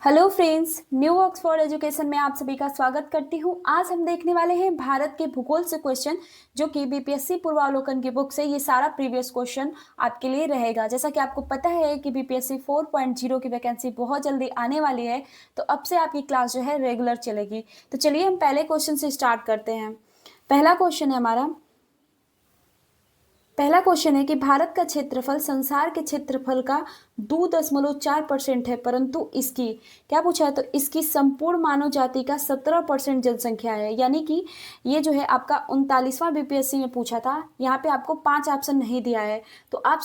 Hello friends, new Oxford education में आप सभी का स्वागत करती हूँ। आज हम देखने वाले हैं भारत के भूगोल से क्वेश्चन, जो कि बीपीएससी पूर्वावलोकन की बुक से ये सारा प्रीवियस क्वेश्चन आपके लिए रहेगा। जैसा कि आपको पता है कि बीपीएससी 4.0 की वैकेंसी बहुत जल्दी आने वाली है, तो अब से आपकी क्लास जो है रेगुलर चलेगी। तो चलिए हम पहले क्वेश्चन से स्टार्ट करते हैं। पहला क्वेश्चन है हमारा, पहला क्वेश्चन है कि भारत का क्षेत्रफल संसार के क्षेत्रफल का 2.4% है, परंतु इसकी क्या पूछा है, तो इसकी संपूर्ण मानव जाति का 17% जनसंख्या है। यानी कि ये जो है आपका 39वां बीपीएससी में पूछा था। यहाँ पे आपको 5 ऑप्शन नहीं दिया है, तो आप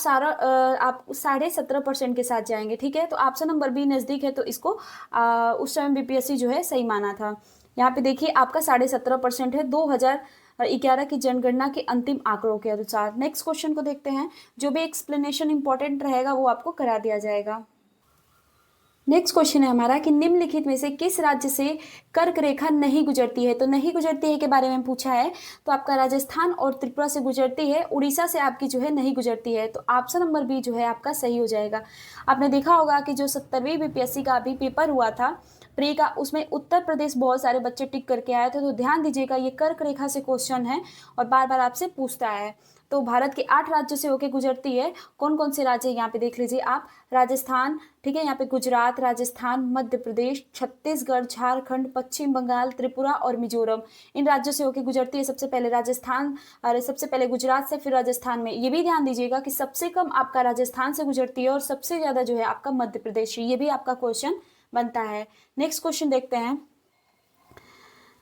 आप 17.5% के साथ जाएंगे। ठीक है, तो ऑप्शन नंबर बी नज़दीक है, तो इसको उस समय बीपीएससी जो है सही माना था। यहाँ पे देखिए आपका 17.5% है 2011 की जनगणना के अंतिम आंकड़ों के अनुसार। नेक्स्ट क्वेश्चन को देखते हैं। जो भी एक्सप्लेनेशन इंपॉर्टेंट रहेगा वो आपको करा दिया जाएगा। नेक्स्ट क्वेश्चन है हमारा कि निम्नलिखित में से किस राज्य से कर्क रेखा नहीं गुजरती है। तो नहीं गुजरती है के बारे में पूछा है, तो आपका राजस्थान और त्रिपुरा से गुजरती है, उड़ीसा से आपकी जो है नहीं गुजरती है। तो ऑप्शन नंबर बी जो है आपका सही हो जाएगा। आपने देखा होगा कि जो 70वीं बीपीएससी का अभी पेपर हुआ था प्री का, उसमें उत्तर प्रदेश बहुत सारे बच्चे टिक करके आए थे। तो ध्यान दीजिएगा, ये कर्क रेखा से क्वेश्चन है और बार बार आपसे पूछता है। तो भारत के 8 राज्यों से होकर गुजरती है। कौन कौन से राज्य यहाँ पे देख लीजिए आप। राजस्थान, ठीक है, यहाँ पे गुजरात, राजस्थान, मध्य प्रदेश, छत्तीसगढ़, झारखंड, पश्चिम बंगाल, त्रिपुरा और मिजोरम, इन राज्यों से होकर गुजरती है। सबसे पहले राजस्थान, अरे सबसे पहले गुजरात से, फिर राजस्थान में। ये भी ध्यान दीजिएगा कि सबसे कम आपका राजस्थान से गुजरती है और सबसे ज्यादा जो है आपका मध्य प्रदेश से। ये भी आपका क्वेश्चन बनता है। नेक्स्ट क्वेश्चन देखते हैं।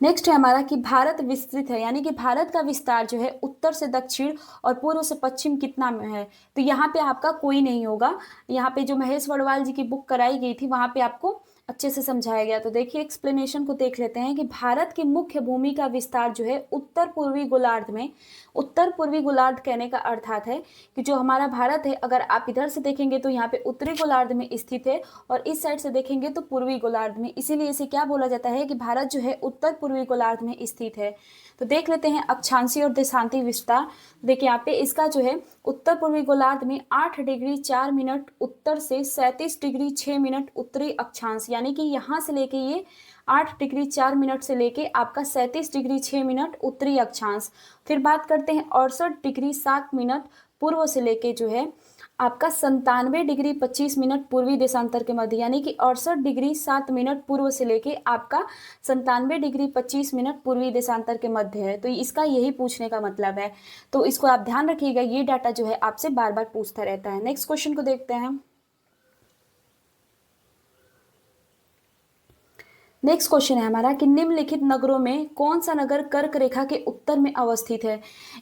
नेक्स्ट है हमारा कि भारत विस्तृत है, यानी कि भारत का विस्तार जो है उत्तर से दक्षिण और पूर्व से पश्चिम कितना में है। तो यहाँ पे आपका कोई नहीं होगा। यहाँ पे जो महेश वड़वाल जी की बुक कराई गई थी वहां पे आपको अच्छे से समझाया गया। तो देखिए एक्सप्लेनेशन को देख लेते हैं कि भारत की मुख्य भूमि का विस्तार जो है उत्तर पूर्वी गोलार्ध में, उत्तर पूर्वी गोलार्ध कहने का अर्थात है कि जो हमारा भारत है, अगर आप इधर से देखेंगे तो यहाँ पे उत्तरी गोलार्ध में स्थित है और इस साइड से देखेंगे तो पूर्वी गोलार्ध में। इसीलिए इसे क्या बोला जाता है कि भारत जो है उत्तर पूर्वी गोलार्ध में स्थित है। तो देख लेते हैं अक्षांशीय और देशांती विस्तार। देखिए यहाँ पे इसका जो है उत्तर पूर्वी गोलार्ध में 8 डिग्री 4 मिनट उत्तर से 37 डिग्री 6 मिनट उत्तरी अक्षांश, यानी कि यहाँ से लेके ये 8 डिग्री 4 मिनट से लेके आपका 37 डिग्री 6 मिनट उत्तरी अक्षांश। फिर बात करते हैं 68 डिग्री 7 मिनट पूर्व से लेके जो है आपका 97 डिग्री 25 मिनट पूर्वी देशांतर के मध्य, यानी कि 68 डिग्री 7 मिनट पूर्व से लेके आपका 97 डिग्री 25 मिनट पूर्वी देशांतर के मध्य है। तो इसका यही पूछने का मतलब है। तो इसको आप ध्यान रखिएगा, ये डाटा जो है आपसे बार बार पूछता रहता है। नेक्स्ट क्वेश्चन को देखते हैं। नेक्स्ट क्वेश्चन है हमारा कि निम्नलिखित नगरों में कौन सा नगर कर्क रेखा के उत्तर में अवस्थित है।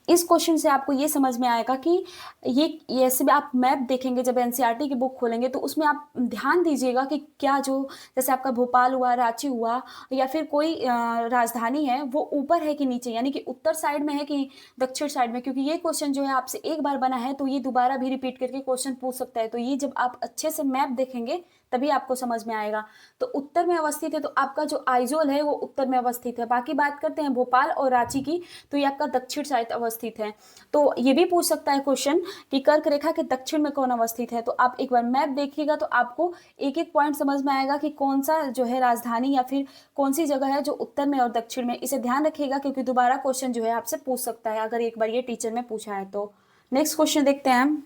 इस क्वेश्चन से आपको ये समझ में आएगा कि ये ऐसे भी आप मैप देखेंगे जब एनसीईआरटी की बुक खोलेंगे तो उसमें आप ध्यान दीजिएगा कि क्या जो जैसे आपका भोपाल हुआ, रांची हुआ, या फिर कोई राजधानी है, वो ऊपर है कि नीचे, यानी कि उत्तर साइड में है कि दक्षिण साइड में। क्योंकि ये क्वेश्चन जो है आपसे एक बार बना है तो ये दोबारा भी रिपीट करके क्वेश्चन पूछ सकता है। तो ये जब आप अच्छे से मैप देखेंगे तभी आपको समझ में आएगा। तो उत्तर में अवस्थित है, तो आपका जो आइजोल है वो उत्तर में अवस्थित है। बाकी बात करते हैं भोपाल और रांची की, तो ये आपका दक्षिण साइड अवस्थित है। तो ये भी पूछ सकता है क्वेश्चन कि कर्क रेखा के दक्षिण में कौन अवस्थित है। तो आप एक बार मैप देखिएगा तो आपको एक एक पॉइंट समझ में आएगा कि कौन सा जो है राजधानी या फिर कौन सी जगह है जो उत्तर में और दक्षिण में। इसे ध्यान रखिएगा क्योंकि दोबारा क्वेश्चन जो है आपसे पूछ सकता है अगर एक बार ये टीचर ने पूछा है तो। नेक्स्ट क्वेश्चन देखते हैं हम।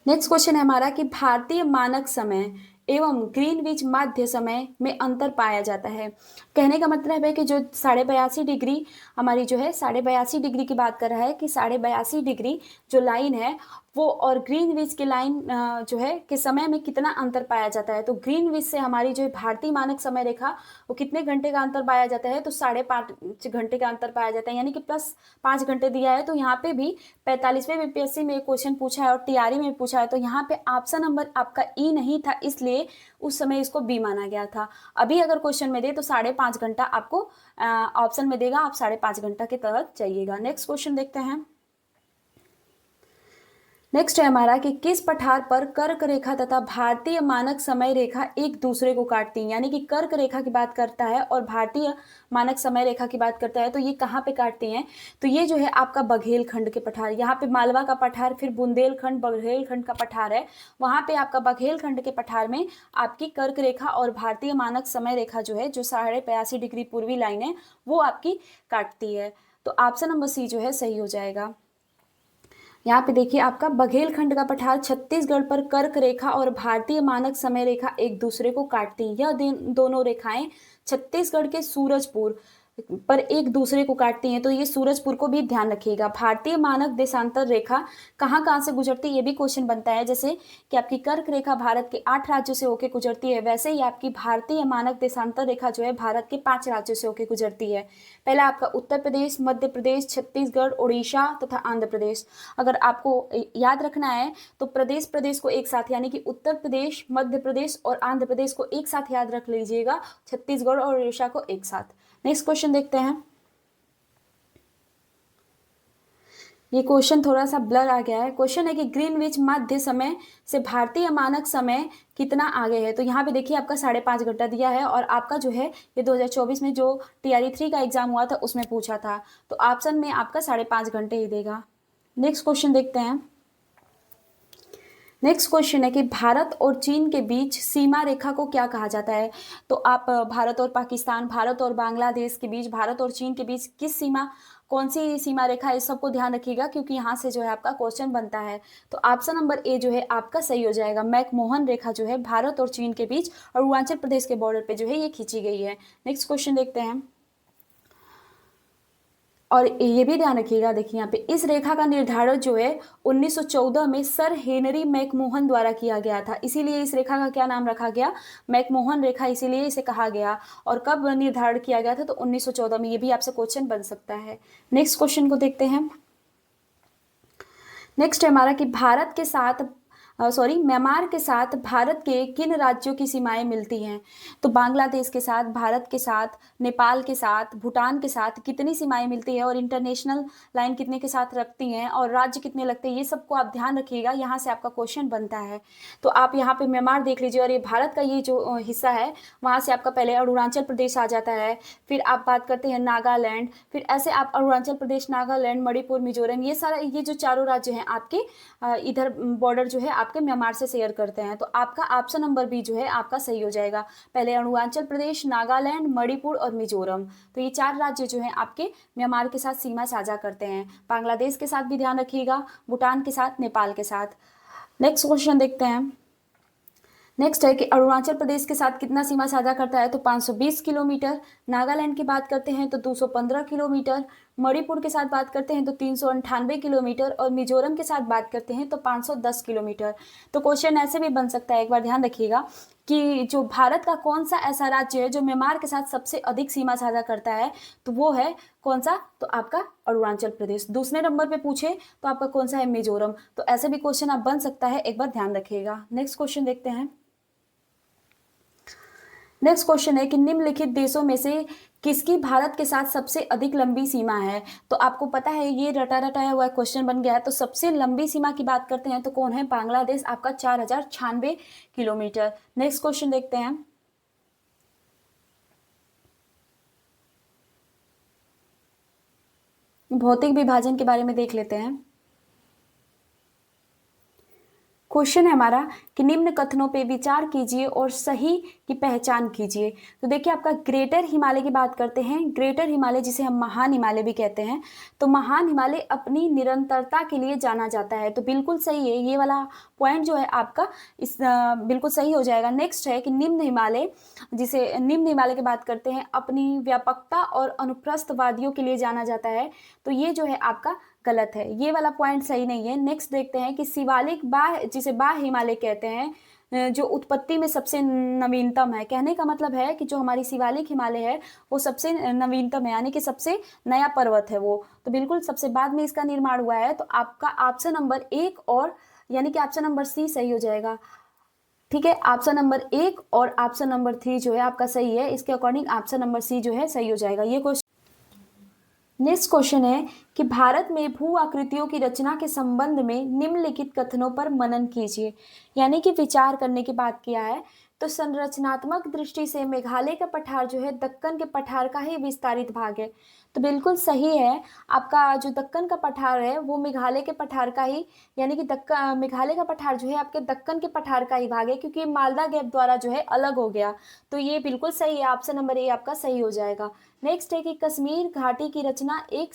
नेक्स्ट क्वेश्चन है हमारा कि भारतीय मानक समय एवं ग्रीनविच माध्य समय में अंतर पाया जाता है। कहने का मतलब है कि जो 82.5 डिग्री हमारी जो है 82.5 डिग्री की बात कर रहा है कि 82.5 डिग्री जो लाइन है वो और ग्रीनविच की लाइन जो है के समय में कितना अंतर पाया जाता है। तो ग्रीनविच से हमारी जो भारतीय मानक समय रेखा वो कितने घंटे का अंतर पाया जाता है, तो 5.5 घंटे का अंतर पाया जाता है, यानी कि प्लस 5 घंटे दिया है। तो यहाँ पे भी 45वें बीपीएससी में क्वेश्चन पूछा है और टीआरई में पूछा है, तो यहाँ पे ऑप्शन नंबर आपका ई नहीं था, इसलिए उस समय इसको बी माना गया था। अभी अगर क्वेश्चन में दे तो 5.5 घंटा आपको ऑप्शन में देगा, आप 5.5 घंटा के तहत जाइएगा। नेक्स्ट क्वेश्चन देखते हैं। नेक्स्ट है हमारा कि किस पठार पर कर्क रेखा तथा भारतीय मानक समय रेखा एक दूसरे को काटती हैं, यानी कि कर्क रेखा की बात करता है और भारतीय मानक समय रेखा की बात करता है, तो ये कहाँ पे काटती हैं? तो ये जो है आपका बघेलखंड के पठार, यहाँ पे मालवा का पठार, फिर बुंदेलखंड बघेलखंड का पठार है, वहाँ पे आपका बघेलखंड के पठार में आपकी कर्क रेखा और भारतीय मानक समय रेखा जो है, जो 85.5 डिग्री पूर्वी लाइन है, वो आपकी काटती है। तो ऑप्शन नंबर सी जो है सही हो जाएगा। यहाँ पे देखिए आपका बघेलखंड का पठार छत्तीसगढ़ पर कर्क रेखा और भारतीय मानक समय रेखा एक दूसरे को काटती हैं। यह दोनों रेखाएं छत्तीसगढ़ के सूरजपुर पर एक दूसरे को काटती हैं, तो ये सूरजपुर को भी ध्यान रखिएगा। भारतीय मानक देशांतर रेखा कहाँ कहाँ से गुजरती है, ये भी क्वेश्चन बनता है। जैसे कि आपकी कर्क रेखा भारत के 8 राज्यों से होकर गुजरती है, वैसे ही आपकी भारतीय मानक देशांतर रेखा जो है भारत के 5 राज्यों से होकर गुजरती है। पहला आपका उत्तर प्रदेश, मध्य प्रदेश, छत्तीसगढ़, उड़ीसा तथा आंध्र प्रदेश। अगर आपको याद रखना है तो प्रदेश को एक साथ, यानी कि उत्तर प्रदेश, मध्य प्रदेश और आंध्र प्रदेश को एक साथ याद रख लीजिएगा, छत्तीसगढ़ और उड़ीसा को एक साथ। नेक्स्ट क्वेश्चन देखते हैं। ये क्वेश्चन थोड़ा सा ब्लर आ गया है। क्वेश्चन है कि ग्रीनविच मध्य समय से भारतीय मानक समय कितना आगे है। तो यहाँ पे देखिए आपका 5.5 घंटा दिया है और आपका जो है ये 2024 में जो TRE 3 का एग्जाम हुआ था उसमें पूछा था, तो ऑप्शन में आपका 5.5 घंटे ही देगा। नेक्स्ट क्वेश्चन देखते हैं। नेक्स्ट क्वेश्चन है कि भारत और चीन के बीच सीमा रेखा को क्या कहा जाता है। तो आप भारत और पाकिस्तान, भारत और बांग्लादेश के बीच, भारत और चीन के बीच कौन सी सीमा रेखा है, इस सबको ध्यान रखिएगा क्योंकि यहाँ से जो है आपका क्वेश्चन बनता है। तो ऑप्शन नंबर ए जो है आपका सही हो जाएगा। मैकमोहन रेखा जो है भारत और चीन के बीच अरुणाचल प्रदेश के बॉर्डर पे जो है ये खींची गई है। नेक्स्ट क्वेश्चन देखते हैं और ये भी ध्यान रखिएगा, देखिए यहाँ पे इस रेखा का निर्धारण जो है 1914 में सर हेनरी मैकमोहन द्वारा किया गया था, इसीलिए इस रेखा का क्या नाम रखा गया, मैकमोहन रेखा, इसीलिए इसे कहा गया। और कब निर्धारण किया गया था, तो 1914 में। ये भी आपसे क्वेश्चन बन सकता है। नेक्स्ट क्वेश्चन को देखते हैं। नेक्स्ट है हमारा कि भारत के साथ म्यांमार के साथ भारत के किन राज्यों की सीमाएं मिलती हैं। तो बांग्लादेश के साथ, भारत के साथ, नेपाल के साथ, भूटान के साथ कितनी सीमाएं मिलती है और इंटरनेशनल लाइन कितने के साथ रखती हैं और राज्य कितने लगते हैं, ये सबको आप ध्यान रखिएगा, यहाँ से आपका क्वेश्चन बनता है। तो आप यहाँ पे म्यांमार देख लीजिए और ये भारत का ये जो हिस्सा है वहाँ से आपका पहले अरुणाचल प्रदेश आ जाता है, फिर आप बात करते हैं नागालैंड, फिर ऐसे आप अरुणाचल प्रदेश, नागालैंड, मणिपुर, मिजोरम, ये सारा ये जो चारों राज्य हैं आपके इधर बॉर्डर जो है आपके म्यांमार से शेयर करते हैं। तो आपका ऑप्शन नंबर बी जो है आपका सही हो जाएगा। पहले अरुणाचल प्रदेश, नागालैंड, मणिपुर और मिजोरम, तो ये 4 राज्य जो हैं आपके म्यांमार के साथ सीमा साझा करते हैं। बांग्लादेश के साथ भी ध्यान रखिएगा, भूटान के साथ, नेपाल के साथ। नेक्स्ट क्वेश्चन देखते हैं। नेक्स्ट है कि अरुणाचल प्रदेश के साथ कितना सीमा साझा करता है, तो 520 किलोमीटर। नागालैंड की बात करते हैं तो 215 किलोमीटर। मणिपुर के साथ बात करते हैं तो 398 किलोमीटर और मिजोरम के साथ बात करते हैं तो 510 किलोमीटर। तो क्वेश्चन ऐसे भी बन सकता है, एक बार ध्यान रखिएगा कि जो भारत का कौन सा ऐसा राज्य है जो म्यांमार के साथ सबसे अधिक सीमा साझा करता है, तो वो है कौन सा, तो आपका अरुणाचल प्रदेश। दूसरे नंबर पे पूछे तो आपका कौन सा है, मिजोरम। तो ऐसे भी क्वेश्चन आप बन सकता है, एक बार ध्यान रखिएगा। नेक्स्ट क्वेश्चन देखते हैं। नेक्स्ट क्वेश्चन है कि निम्नलिखित देशों में से किसकी भारत के साथ सबसे अधिक लंबी सीमा है। तो आपको पता है ये रटा रटाया हुआ क्वेश्चन बन गया है। तो सबसे लंबी सीमा की बात करते हैं तो कौन है, बांग्लादेश, आपका 4096 किलोमीटर। नेक्स्ट क्वेश्चन देखते हैं। भौतिक विभाजन के बारे में देख लेते हैं। क्वेश्चन है हमारा कि निम्न कथनों पे विचार कीजिए और सही की पहचान कीजिए। तो देखिए आपका ग्रेटर हिमालय की बात करते हैं। ग्रेटर हिमालय जिसे हम महान हिमालय भी कहते हैं, तो महान हिमालय अपनी निरंतरता के लिए जाना जाता है। तो बिल्कुल सही है, ये वाला पॉइंट जो है आपका इस बिल्कुल सही हो जाएगा। नेक्स्ट है कि निम्न हिमालय की बात करते हैं, अपनी व्यापकता और अनुप्रस्थ वादियों के लिए जाना जाता है। तो ये जो है आपका गलत है, ये वाला पॉइंट सही नहीं है। नेक्स्ट देखते हैं कि शिवालिक जिसे बाह्य हिमालय कहते हैं, जो उत्पत्ति में सबसे नवीनतम है। कहने का मतलब है कि जो हमारी शिवालिक हिमालय है वो सबसे नवीनतम है, यानी कि सबसे नया पर्वत है वो। तो बिल्कुल सबसे बाद में इसका निर्माण हुआ है। तो आपका ऑप्शन नंबर 1 और यानी कि ऑप्शन नंबर सी सही हो जाएगा। ठीक है, ऑप्शन नंबर 1 और ऑप्शन नंबर 3 जो है आपका सही है। इसके अकॉर्डिंग ऑप्शन नंबर सी जो है सही हो जाएगा। ये क्वेश्चन नेक्स्ट क्वेश्चन है कि भारत में भू आकृतियों की रचना के संबंध में निम्नलिखित कथनों पर मनन कीजिए, यानी कि विचार करने की बात किया है। तो संरचनात्मक दृष्टि से मेघालय का पठार जो है दक्कन के पठार का ही विस्तारित भाग है। तो बिल्कुल सही है, आपका जो दक्कन का पठार है वो मेघालय के पठार का ही, यानी कि दक्कन मेघालय का पठार जो है आपके दक्कन के पठार का ही भाग है, क्योंकि मालदा गैप द्वारा जो है अलग हो गया। तो ये बिल्कुल सही है, ऑप्शन नंबर ए आपका सही हो जाएगा। नेक्स्ट है कि कश्मीर घाटी की रचना एक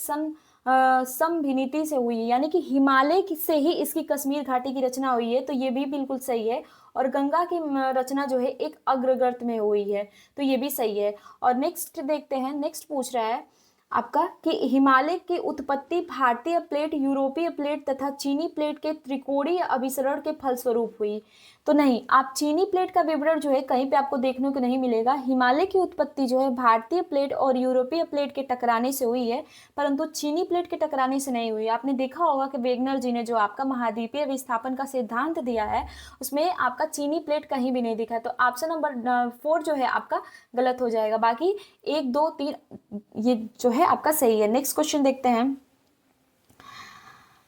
समभिनीति से हुई है, यानी कि हिमालय से ही इसकी कश्मीर घाटी की रचना हुई है। तो ये भी बिल्कुल सही है। और गंगा की रचना जो है एक अग्रगर्त में हुई है। तो ये भी सही है। और नेक्स्ट देखते हैं, नेक्स्ट पूछ रहा है आपका कि हिमालय की उत्पत्ति भारतीय प्लेट, यूरोपीय प्लेट तथा चीनी प्लेट के त्रिकोणीय अभिसरण के फलस्वरूप हुई। तो नहीं, आप चीनी प्लेट का विवरण जो है कहीं पे आपको देखने को नहीं मिलेगा। हिमालय की उत्पत्ति जो है भारतीय प्लेट और यूरोपीय प्लेट के टकराने से हुई है, परंतु चीनी प्लेट के टकराने से नहीं हुई। आपने देखा होगा कि वेगनर जी ने जो आपका महाद्वीपीय विस्थापन का सिद्धांत दिया है उसमें आपका चीनी प्लेट कहीं भी नहीं दिखा है। तो ऑप्शन नंबर 4 जो है आपका गलत हो जाएगा। बाकी 1 2 3 ये जो है आपका सही है। नेक्स्ट क्वेश्चन देखते हैं।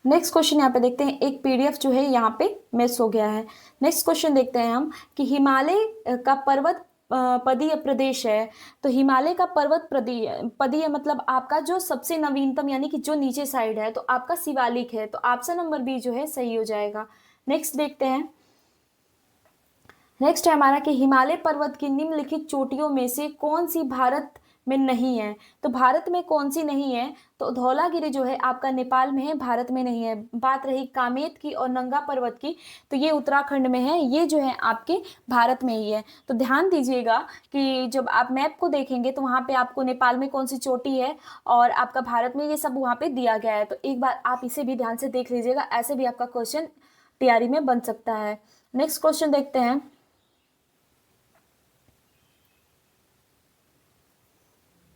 नेक्स्ट क्वेश्चन यहाँ पे देखते हैं, एक पीडीएफ जो है यहाँ पे मिस हो गया है। नेक्स्ट क्वेश्चन देखते हैं हम कि हिमालय का पर्वत पदीय प्रदेश है। तो हिमालय का पर्वत पदीय पदीय मतलब आपका जो सबसे नवीनतम, यानी कि जो नीचे साइड है, तो आपका शिवालिक है। तो ऑप्शन नंबर बी जो है सही हो जाएगा। नेक्स्ट देखते हैं। नेक्स्ट है हमारा कि हिमालय पर्वत की निम्नलिखित चोटियों में से कौन सी भारत में नहीं है। तो भारत में कौन सी नहीं है, तो धौलागिरी जो है आपका नेपाल में है, भारत में नहीं है। बात रही कामेत की और नंगा पर्वत की, तो ये उत्तराखंड में है, ये जो है आपके भारत में ही है। तो ध्यान दीजिएगा कि जब आप मैप को देखेंगे तो वहाँ पे आपको नेपाल में कौन सी चोटी है और आपका भारत में, ये सब वहाँ पे दिया गया है। तो एक बार आप इसे भी ध्यान से देख लीजिएगा, ऐसे भी आपका क्वेश्चन तैयारी में बन सकता है। नेक्स्ट क्वेश्चन देखते हैं।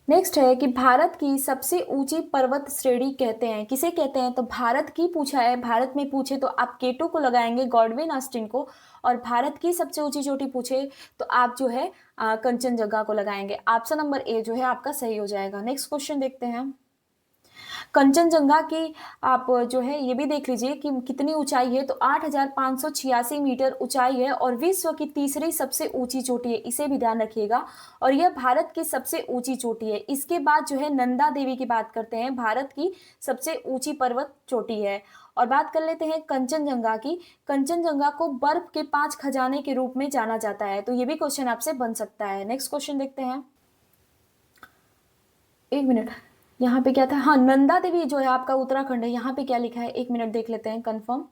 नेक्स्ट है कि भारत की सबसे ऊंची पर्वत श्रेणी कहते हैं, किसे कहते हैं। तो भारत की पूछा है, भारत में पूछे तो आप केटो को लगाएंगे, गॉडविन ऑस्टिन को। और भारत की सबसे ऊंची चोटी पूछे तो आप जो है कंचनजंगा को लगाएंगे। ऑप्शन नंबर ए जो है आपका सही हो जाएगा। नेक्स्ट क्वेश्चन देखते हैं। कंचनजंगा की आप जो है ये भी देख लीजिए कि कितनी ऊंचाई है। तो 8,586 मीटर ऊंचाई है और विश्व की तीसरी सबसे ऊंची चोटी है, इसे भी ध्यान रखिएगा। और यह भारत की सबसे ऊंची चोटी है। इसके बाद जो है नंदा देवी की बात करते हैं, भारत की सबसे ऊंची पर्वत चोटी है। और बात कर लेते हैं कंचनजंगा की। कंचनजंगा को बर्फ के 5 खजाने के रूप में जाना जाता है। तो ये भी क्वेश्चन आपसे बन सकता है। नेक्स्ट क्वेश्चन देखते हैं। एक मिनट, यहाँ पे क्या था, हाँ नंदा देवी जो है आपका उत्तराखंड है। यहाँ पे क्या लिखा है, एक मिनट देख लेते हैं कंफर्म।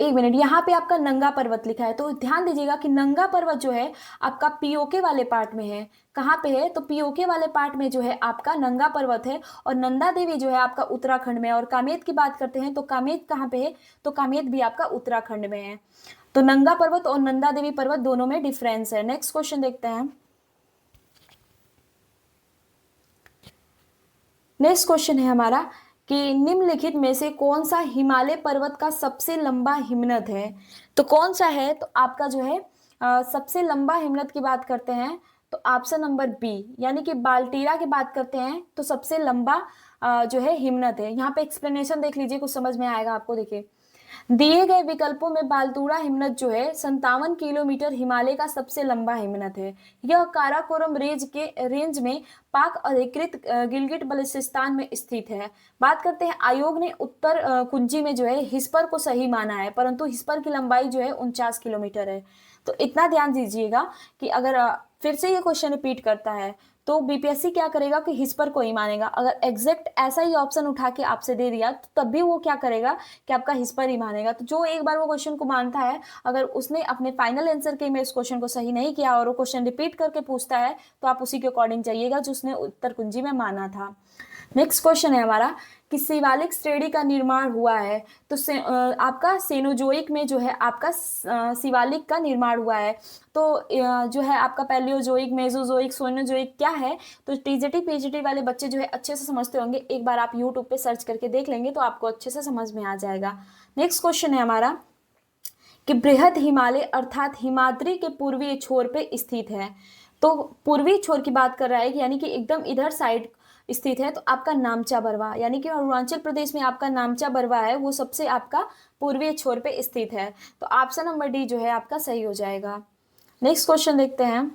एक मिनट, यहाँ पे आपका नंगा पर्वत लिखा है। तो ध्यान दीजिएगा कि नंगा पर्वत जो है आपका पीओके वाले पार्ट में है। कहाँ पे है, तो पीओके वाले पार्ट में जो है आपका नंगा पर्वत है। और नंदा देवी जो है आपका उत्तराखंड में है। और कामेत की बात करते हैं तो कामेत कहाँ पे है, तो कामेत भी आपका उत्तराखंड में है। तो नंगा पर्वत और नंदा देवी पर्वत दोनों में डिफरेंस है। नेक्स्ट क्वेश्चन देखते हैं। नेक्स्ट क्वेश्चन है हमारा कि निम्नलिखित में से कौन सा हिमालय पर्वत का सबसे लंबा हिमनद है। तो कौन सा है, तो आपका जो है सबसे लंबा हिमनद की बात करते हैं तो ऑप्शन नंबर बी, यानी कि बाल्टीरा की बात करते हैं तो सबसे लंबा जो है हिमनद है। यहाँ पे एक्सप्लेनेशन देख लीजिए, कुछ समझ में आएगा आपको। देखिए दिए गए विकल्पों में बालतूरा हिमनद जो है 57 किलोमीटर हिमालय का सबसे लंबा हिमनद है। यह काराकोरम रेंज में पाक अधिकृत गिलगिट बल्टिस्तान में स्थित है। बात करते हैं आयोग ने उत्तर कुंजी में जो है हिस्पर को सही माना है, परंतु हिस्पर की लंबाई जो है 49 किलोमीटर है। तो इतना ध्यान दीजिएगा कि अगर फिर से ये क्वेश्चन रिपीट करता है तो बीपीएससी क्या करेगा कि हिस्पर को ही मानेगा। अगर एग्जैक्ट ऐसा ही ऑप्शन उठा के आपसे दे दिया तो तब भी वो क्या करेगा कि आपका हिस्पर ही मानेगा। तो जो एक बार वो क्वेश्चन को मानता है, अगर उसने अपने फाइनल आंसर के में इस क्वेश्चन को सही नहीं किया और वो क्वेश्चन रिपीट करके पूछता है तो आप उसी के अकॉर्डिंग जाइएगा जो उसने उत्तर कुंजी में माना था। नेक्स्ट क्वेश्चन है हमारा कि शिवालिक श्रेणी का निर्माण हुआ है। तो आपका सेनोजोइक में जो है आपका शिवालिक का निर्माण हुआ है। तो जो है आपका पैलियोजोइक, मेसोजोइक, सोनोजोइक क्या है, तो टीजीटी पीजीटी वाले बच्चे जो है अच्छे से समझते होंगे। एक बार आप यूट्यूब पे सर्च करके देख लेंगे तो आपको अच्छे से समझ में आ जाएगा। नेक्स्ट क्वेश्चन है हमारा कि बृहद हिमालय अर्थात हिमाद्री के पूर्वी छोर पे स्थित है। तो पूर्वी छोर की बात कर रहा है, यानी कि एकदम इधर साइड स्थित है, तो आपका नामचा बरवा, यानी कि अरुणाचल प्रदेश में आपका नामचा बरवा है वो सबसे आपका पूर्वी छोर पे स्थित है। तो ऑप्शन नंबर डी जो है आपका सही हो जाएगा। नेक्स्ट क्वेश्चन देखते हैं।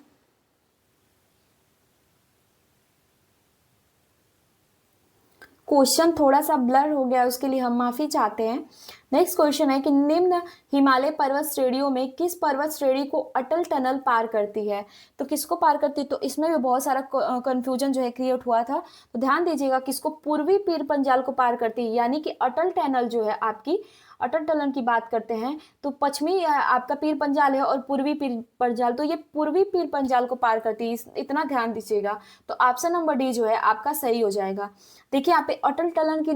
क्वेश्चन थोड़ा सा ब्लर हो गया, उसके लिए हम माफी चाहते हैं। नेक्स्ट क्वेश्चन है कि निम्न हिमालय पर्वत श्रेणियों में किस पर्वत श्रेणी को अटल टनल पार करती है? तो किसको पार करती है? तो इसमें भी बहुत सारा कंफ्यूजन जो है क्रिएट हुआ था, तो ध्यान दीजिएगा किसको, पूर्वी पीर पंजाल को पार करती है, यानी कि अटल टनल जो है आपकी, अटल टनल की बात करते हैं तो पश्चिमी आपका पीर पंजाल है और पूर्वी पीर पंजाल, तो ये पूर्वी पीर पंजाल को पार करती है, इतना ध्यान दीजिएगा। तो ऑप्शन नंबर डी जो है आपका सही हो जाएगा। देखिए यहाँ पे अटल टनल की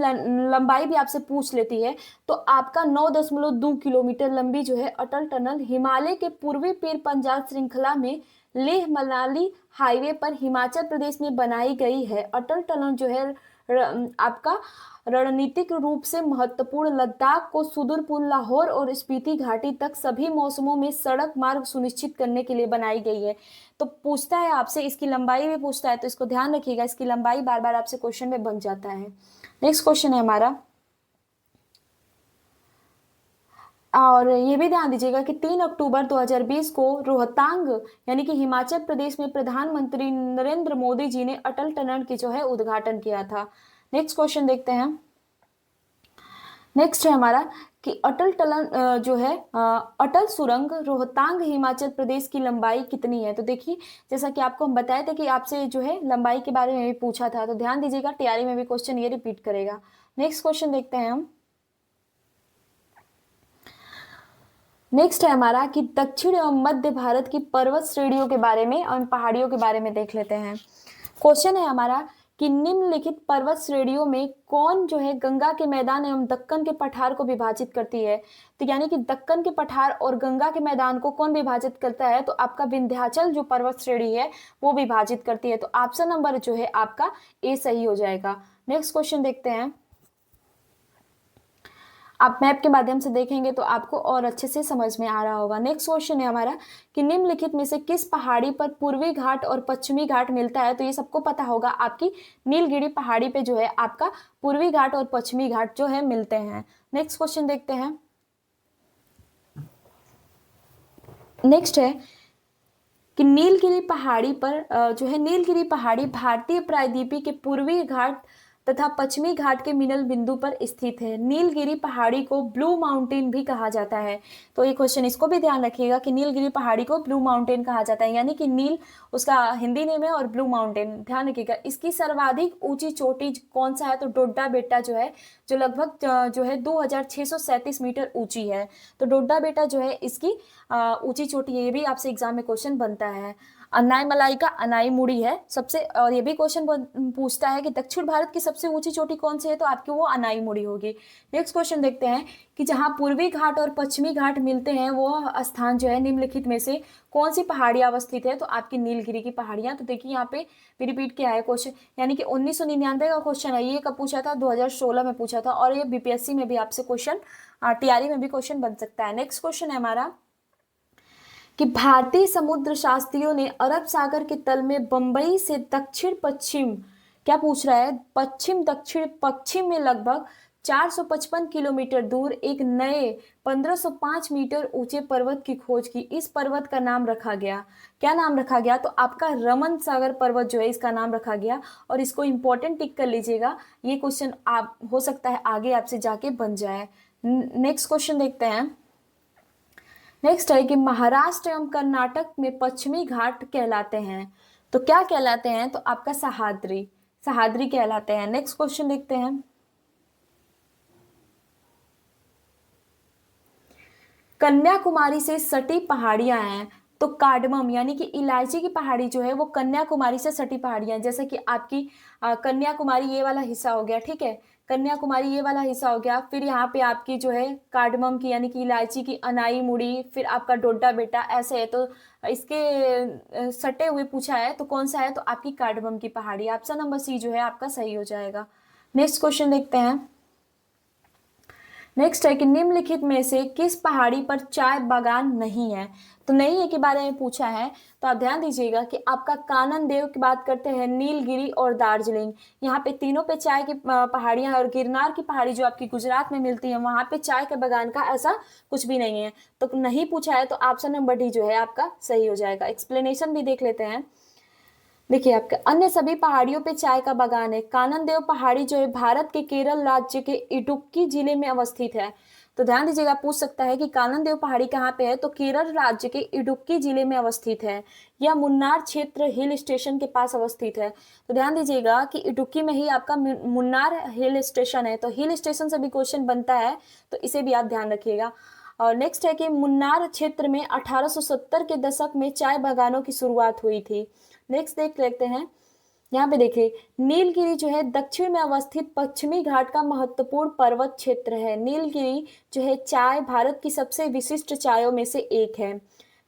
लंबाई भी आपसे पूछ लेती है, तो आपका 9.2 किलोमीटर लंबी जो है अटल टनल हिमालय के पूर्वी पीर पंजाल श्रृंखला में लेह मनाली हाईवे पर हिमाचल प्रदेश में बनाई गई है। अटल टनल जो है आपका रणनीतिक रूप से महत्वपूर्ण, लद्दाख को सुदूर पूर्व लाहौर और स्पीति घाटी तक सभी मौसमों में सड़क मार्ग सुनिश्चित करने के लिए बनाई गई है। तो पूछता है आपसे, इसकी लंबाई भी पूछता है, तो इसको ध्यान रखिएगा, इसकी लंबाई बार बार आपसे क्वेश्चन में बन जाता है। नेक्स्ट क्वेश्चन है हमारा, और ये भी ध्यान दीजिएगा कि 3 अक्टूबर 2020 को रोहतांग यानी कि हिमाचल प्रदेश में प्रधानमंत्री नरेंद्र मोदी जी ने अटल टनल की जो है उद्घाटन किया था। नेक्स्ट क्वेश्चन देखते हैं। नेक्स्ट है हमारा कि अटल टनल जो है अटल सुरंग रोहतांग हिमाचल प्रदेश की लंबाई कितनी है? तो देखिए जैसा कि आपको हम बताए थे कि आपसे जो है लंबाई के बारे में भी पूछा था, तो ध्यान दीजिएगा टीआरई में भी क्वेश्चन ये रिपीट करेगा। नेक्स्ट क्वेश्चन देखते हैं हम। नेक्स्ट है हमारा कि दक्षिण एवं मध्य भारत की पर्वत श्रेणियों के बारे में और पहाड़ियों के बारे में देख लेते हैं। क्वेश्चन है हमारा कि निम्नलिखित पर्वत श्रेणियों में कौन जो है गंगा के मैदान एवं दक्कन के पठार को विभाजित करती है? तो यानी कि दक्कन के पठार और गंगा के मैदान को कौन विभाजित करता है? तो आपका विंध्याचल जो पर्वत श्रेणी है वो विभाजित करती है। तो ऑप्शन नंबर जो है आपका ए सही हो जाएगा। नेक्स्ट क्वेश्चन देखते हैं। आप मैप के माध्यम से देखेंगे तो आपको और अच्छे से समझ में आ रहा होगा। नेक्स्ट क्वेश्चन है हमारा कि निम्नलिखित में से किस पहाड़ी पर पूर्वी घाट और पश्चिमी घाट मिलता है? तो ये सबको पता होगा, आपकी नीलगिरी पहाड़ी पे जो है आपका पूर्वी घाट और पश्चिमी घाट जो है मिलते हैं। नेक्स्ट क्वेश्चन देखते हैं। नेक्स्ट है कि नीलगिरी पहाड़ी पर जो है नीलगिरी पहाड़ी भारतीय प्रायद्वीपीय के पूर्वी घाट तथा पश्चिमी घाट के मिलल बिंदु पर स्थित है। नीलगिरी पहाड़ी को ब्लू माउंटेन भी कहा जाता है। तो ये क्वेश्चन इसको भी ध्यान रखिएगा कि नीलगिरी पहाड़ी को ब्लू माउंटेन कहा जाता है, यानी कि नील उसका हिंदी नेम है और ब्लू माउंटेन, ध्यान रखिएगा। इसकी सर्वाधिक ऊंची चोटी कौन सा है? तो डोडा बेटा जो है, जो लगभग जो है 2637 मीटर ऊंची है। तो डोडा बेटा जो है इसकी ऊंची चोटी है, ये भी आपसे एग्जाम में क्वेश्चन बनता है। अनाई मलाई का अनाई मुड़ी है सबसे, और ये भी क्वेश्चन पूछता है कि दक्षिण भारत की सबसे ऊंची चोटी कौन सी है? तो आपकी वो अनाई मुड़ी होगी। नेक्स्ट क्वेश्चन देखते हैं कि जहां पूर्वी घाट और पश्चिमी घाट मिलते हैं वो स्थान जो है निम्नलिखित में से कौन सी पहाड़ियां अवस्थित है? तो आपकी नीलगिरी की पहाड़ियां। तो देखिए यहाँ पे रिपीट किया है क्वेश्चन, यानी कि 1999 का क्वेश्चन है। ये कब पूछा था? 2016 में पूछा था, और ये बीपीएससी में भी आपसे क्वेश्चन, टीआरई में भी क्वेश्चन बन सकता है। नेक्स्ट क्वेश्चन है हमारा कि भारतीय समुद्र शास्त्रियों ने अरब सागर के तल में बंबई से दक्षिण पश्चिम, क्या पूछ रहा है? पश्चिम दक्षिण पश्चिम में लगभग 455 किलोमीटर दूर एक नए 1505 मीटर ऊंचे पर्वत की खोज की। इस पर्वत का नाम रखा गया, क्या नाम रखा गया? तो आपका रमन सागर पर्वत जो है इसका नाम रखा गया, और इसको इंपॉर्टेंट टिक कर लीजिएगा, ये क्वेश्चन आप हो सकता है आगे आपसे जाके बन जाए। नेक्स्ट क्वेश्चन देखते हैं। नेक्स्ट है कि महाराष्ट्र एवं कर्नाटक में पश्चिमी घाट कहलाते हैं, तो क्या कहलाते हैं? तो आपका सह्याद्री, सह्याद्री कहलाते हैं। नेक्स्ट क्वेश्चन देखते हैं। कन्याकुमारी से सटी पहाड़ियां हैं, तो कार्डमम यानी कि इलायची की पहाड़ी जो है वो कन्याकुमारी से सटी पहाड़ियां, जैसे कि आपकी कन्याकुमारी ये वाला हिस्सा हो गया, ठीक है, कन्याकुमारी ये वाला हिस्सा हो गया, फिर यहाँ पे आपकी जो है कार्डमम की यानी कि इलायची की अनाई मुड़ी, फिर आपका डोडा बेटा, ऐसे है। तो इसके सटे हुए पूछा है तो कौन सा है? तो आपकी कार्डमम की पहाड़ी, ऑप्शन नंबर सी जो है आपका सही हो जाएगा। नेक्स्ट क्वेश्चन देखते हैं। नेक्स्ट है कि निम्नलिखित में से किस पहाड़ी पर चाय बागान नहीं है। तो नहीं है के बारे में पूछा है, तो आप ध्यान दीजिएगा कि आपका कानन देव की बात करते हैं, नीलगिरी और दार्जिलिंग, यहाँ पे तीनों पे चाय की पहाड़ियां, और गिरनार की पहाड़ी जो आपकी गुजरात में मिलती है वहां पे चाय के बागान का ऐसा कुछ भी नहीं है। तो नहीं पूछा है, तो ऑप्शन नंबर डी जो है आपका सही हो जाएगा। एक्सप्लेनेशन भी देख लेते हैं। देखिए, आपके अन्य सभी पहाड़ियों पे चाय का बागान है। कानन देव पहाड़ी जो है भारत के केरल राज्य के इडुक्की जिले में अवस्थित है। तो ध्यान दीजिएगा, पूछ सकता है कि कानन देव पहाड़ी कहाँ पे है, तो केरल राज्य के इडुक्की जिले में अवस्थित है। यह मुन्नार क्षेत्र हिल स्टेशन के पास अवस्थित है। तो ध्यान दीजिएगा कि इडुक्की में ही आपका मुन्नार हिल स्टेशन है। तो हिल स्टेशन से भी क्वेश्चन बनता है, तो इसे भी आप ध्यान रखिएगा। और नेक्स्ट है कि मुन्नार क्षेत्र में 1870 के दशक में चाय बागानों की शुरुआत हुई थी। नेक्स्ट देख लेते हैं। यहाँ पे देखिए, नीलगिरी जो है दक्षिण में अवस्थित पश्चिमी घाट का महत्वपूर्ण पर्वत क्षेत्र है। नीलगिरी जो है चाय भारत की सबसे विशिष्ट चायों में से एक है।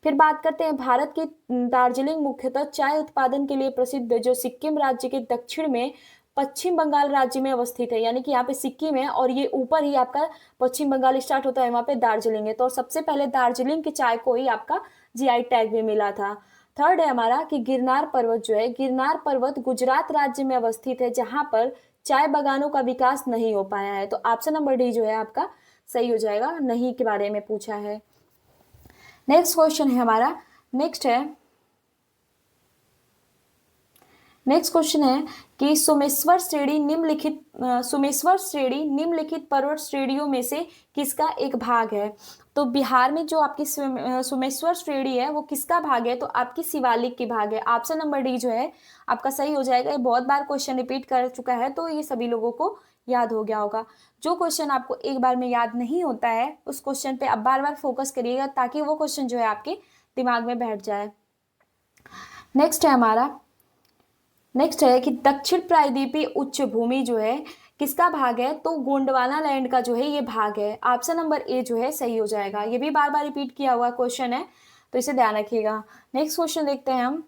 फिर बात करते हैं भारत की दार्जिलिंग मुख्यतः चाय उत्पादन के लिए प्रसिद्ध है, जो सिक्किम राज्य के दक्षिण में पश्चिम बंगाल राज्य में अवस्थित है। यानी कि यहाँ पे सिक्किम है और ये ऊपर ही आपका पश्चिम बंगाल स्टार्ट होता है, वहां पे दार्जिलिंग है। तो सबसे पहले दार्जिलिंग की चाय को ही आपका जीआई टैग भी मिला था। थर्ड है हमारा कि गिरनार पर्वत जो है, गिरनार पर्वत गुजरात राज्य में अवस्थित है, जहां पर चाय बागानों का विकास नहीं हो पाया है। तो ऑप्शन नंबर डी जो है आपका सही हो जाएगा, नहीं के बारे में पूछा है। नेक्स्ट क्वेश्चन है हमारा, नेक्स्ट क्वेश्चन है कि सोमेश्वर श्रेणी निम्नलिखित पर्वत श्रेणियों में से किसका एक भाग है। तो बिहार में जो आपकी सोमेश्वर श्रेणी है वो किसका भाग है, तो आपकी शिवालिक की भाग है। ऑप्शन नंबर डी जो है आपका सही हो जाएगा। ये बहुत बार क्वेश्चन रिपीट कर चुका है, तो ये सभी लोगों को याद हो गया होगा। जो क्वेश्चन आपको एक बार में याद नहीं होता है उस क्वेश्चन पे आप बार बार फोकस करिएगा, ताकि वो क्वेश्चन जो है आपके दिमाग में बैठ जाए। नेक्स्ट है हमारा, नेक्स्ट है कि दक्षिण प्रायद्वीपीय उच्च भूमि जो है किसका भाग है, तो गोंडवाना लैंड का जो है ये भाग है। ऑप्शन नंबर ए जो है सही हो जाएगा। ये भी बार बार रिपीट किया हुआ क्वेश्चन है, तो इसे ध्यान रखिएगा। नेक्स्ट क्वेश्चन देखते हैं हम।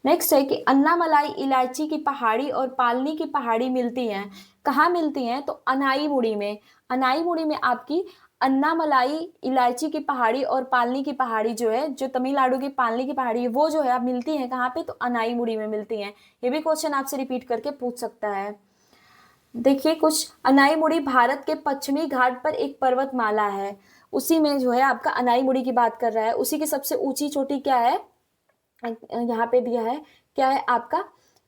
नेक्स्ट है कि अन्नामलाई इलायची की पहाड़ी और पालनी की पहाड़ी मिलती हैं, कहाँ मिलती हैं, तो अनाईमुड़ी में। अनाईमुड़ी में आपकी अन्नामलाई इलायची की पहाड़ी और पालनी की पहाड़ी जो है, जो तमिलनाडु की पालनी की पहाड़ी है, वो जो है आप मिलती हैं कहाँ पे, तो अनाईमुड़ी में मिलती हैं। ये भी क्वेश्चन आपसे रिपीट करके पूछ सकता है। देखिए, कुछ अनाईमुड़ी भारत के पश्चिमी घाट पर एक पर्वतमाला है, उसी में जो है आपका अनाईमुड़ी की बात कर रहा है। उसी की सबसे ऊंची चोटी क्या है, यहाँ पे दिया है, क्या है आपका,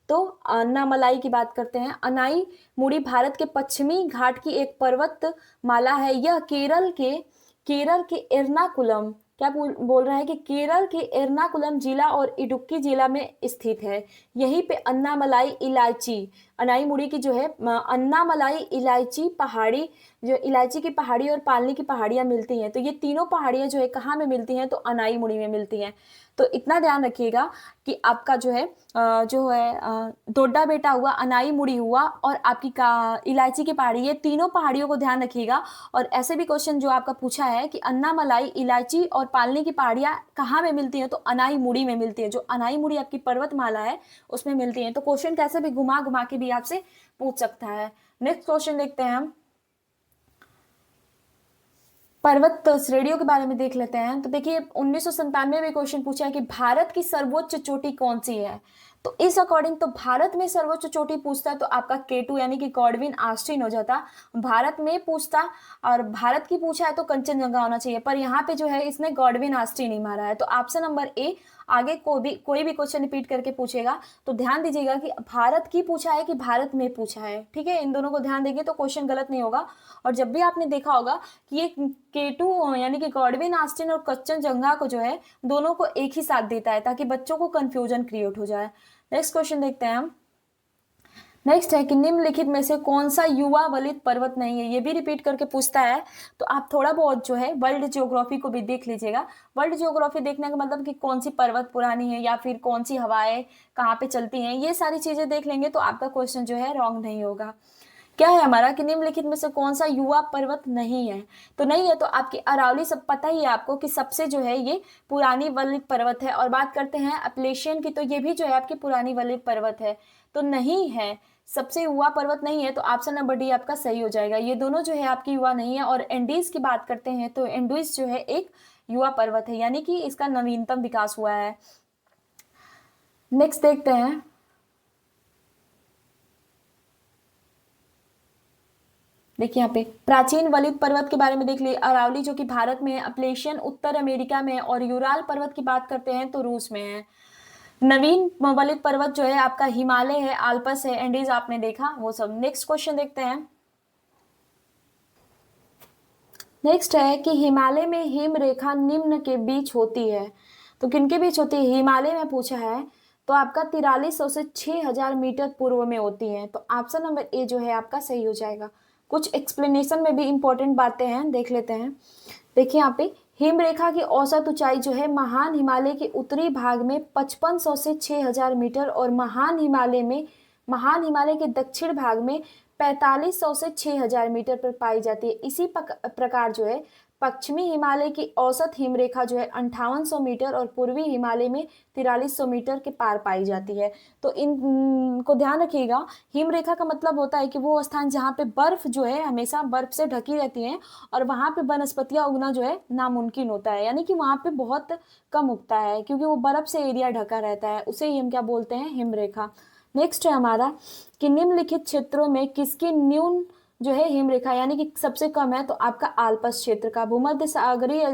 तो अन्नामलाई की बात करते हैं। अनाई मुड़ी भारत के पश्चिमी घाट की एक पर्वत माला है। यह केरल के एर्नाकुलम, क्या बोल रहा है कि केरल के एर्नाकुलम जिला और इडुक्की जिला में स्थित है। यहीं पे अन्नामलाई इलायची, अनाईमुड़ी की जो है अन्नामलाई इलायची पहाड़ी, जो इलायची की पहाड़ी और पालनी की पहाड़ियां मिलती हैं। तो ये तीनों पहाड़ियां जो है कहाँ में मिलती हैं, तो अनाईमुड़ी में मिलती हैं। तो इतना ध्यान रखिएगा कि आपका जो है डोडा बेटा हुआ, अनाईमुड़ी हुआ और आपकी इलायची की पहाड़ी, ये तीनों पहाड़ियों को ध्यान रखिएगा। और ऐसे भी क्वेश्चन जो आपका पूछा है कि अन्नामलाई इलायची और पालनी की पहाड़ियां कहाँ में मिलती हैं, तो अनाईमुड़ी में मिलती है। जो अनाईमुड़ी आपकी पर्वतमाला है उसमें मिलती है। तो क्वेश्चन कैसे भी घुमा घुमा के भी आपसे पूछ सकता है। नेक्स्ट क्वेश्चन देखते हैं हम, पर्वत श्रेणियों के बारे में देख लेते हैं। तो देखिए, 1997 में क्वेश्चन पूछा है कि भारत की सर्वोच्च चोटी कौन सी है। तो इस अकॉर्डिंग तो भारत में सर्वोच्च चोटी पूछता है तो आपका K2 यानी कि गॉडविन आस्टीन हो जाता। भारत में पूछता और भारत की पूछा है तो कंचनजंगा होना चाहिए, पर यहाँ पे जो है इसने गॉडविन आस्टीन ही मारा है। तो ऑप्शन नंबर ए, आगे कोई भी क्वेश्चन रिपीट करके पूछेगा तो ध्यान दीजिएगा कि भारत की पूछा है कि भारत में पूछा है। ठीक है, इन दोनों को ध्यान देंगे तो क्वेश्चन गलत नहीं होगा। और जब भी आपने देखा होगा कि ये K2 यानी कि गॉडविन आस्टीन और कंचनजंगा को जो है दोनों को एक ही साथ देता है, ताकि बच्चों को कंफ्यूजन क्रिएट हो जाए। नेक्स्ट क्वेश्चन देखते हैं हम। नेक्स्ट है कि निम्नलिखित में से कौन सा युवा वलित पर्वत नहीं है। ये भी रिपीट करके पूछता है, तो आप थोड़ा बहुत जो है वर्ल्ड ज्योग्राफी को भी देख लीजिएगा। वर्ल्ड ज्योग्राफी देखने का मतलब कि कौन सी पर्वत पुरानी है या फिर कौन सी हवाएं कहाँ पे चलती हैं, ये सारी चीजें देख लेंगे तो आपका क्वेश्चन जो है रॉन्ग नहीं होगा। क्या है हमारा कि निम्नलिखित में से कौन सा युवा पर्वत नहीं है। तो नहीं है तो आपकी अरावली, सब पता ही है आपको कि सबसे जो है ये पुरानी वलित पर्वत है। और बात करते हैं अपलेशियन की, तो ये भी जो है आपकी पुरानी वलित पर्वत है। तो नहीं है सबसे युवा पर्वत नहीं है, तो ऑप्शन नंबर डी आपका सही हो जाएगा। ये दोनों जो है आपकी युवा नहीं है। और एंडीज की बात करते हैं तो एंडीज जो है एक युवा पर्वत है, यानी कि इसका नवीनतम विकास हुआ है। नेक्स्ट देखते हैं। देखिए यहाँ पे प्राचीन वलित पर्वत के बारे में देख लिए, अरावली जो कि भारत में है, अपलेशियन उत्तर अमेरिका में है, और यूराल पर्वत की बात करते हैं तो रूस में है। नवीन वलित पर्वत जो है आपका हिमालय है, आल्पस है, एंडीज आपने देखा वो सब। नेक्स्ट क्वेश्चन देखते हैं। नेक्स्ट है कि हिमालय में हिम रेखा निम्न के बीच होती है, तो किनके बीच होती है? हिमालय में पूछा है, तो आपका 4300 से 6000 मीटर पूर्व में होती है, तो ऑप्शन नंबर ए जो है आपका सही हो जाएगा। कुछ एक्सप्लेनेशन में भी इंपॉर्टेंट बातें हैं, देख लेते हैं। देखिए यहाँ पे हिम रेखा की औसत ऊंचाई जो है महान हिमालय के उत्तरी भाग में 5500 से 6000 मीटर, और महान हिमालय के दक्षिण भाग में 4500 से 6000 मीटर पर पाई जाती है। इसी प्रकार जो है पश्चिमी हिमालय की औसत हिमरेखा जो है 5800 मीटर, और पूर्वी हिमालय में 4300 मीटर के पार पाई जाती है। तो इनको ध्यान रखिएगा। हिमरेखा का मतलब होता है कि वो स्थान जहाँ पे बर्फ जो है हमेशा बर्फ से ढकी रहती है, और वहाँ पे वनस्पतियां उगना जो है नामुमकिन होता है, यानी कि वहाँ पे बहुत कम उगता है, क्योंकि वो बर्फ से एरिया ढका रहता है, उसे ही हम क्या बोलते हैं? हिमरेखा। नेक्स्ट है हमारा कि निम्नलिखित क्षेत्रों में किसकी न्यून जो है हिमरेखा यानी कि सबसे कम है, तो आपका आल्पस क्षेत्र का। भूमध्य सागरीय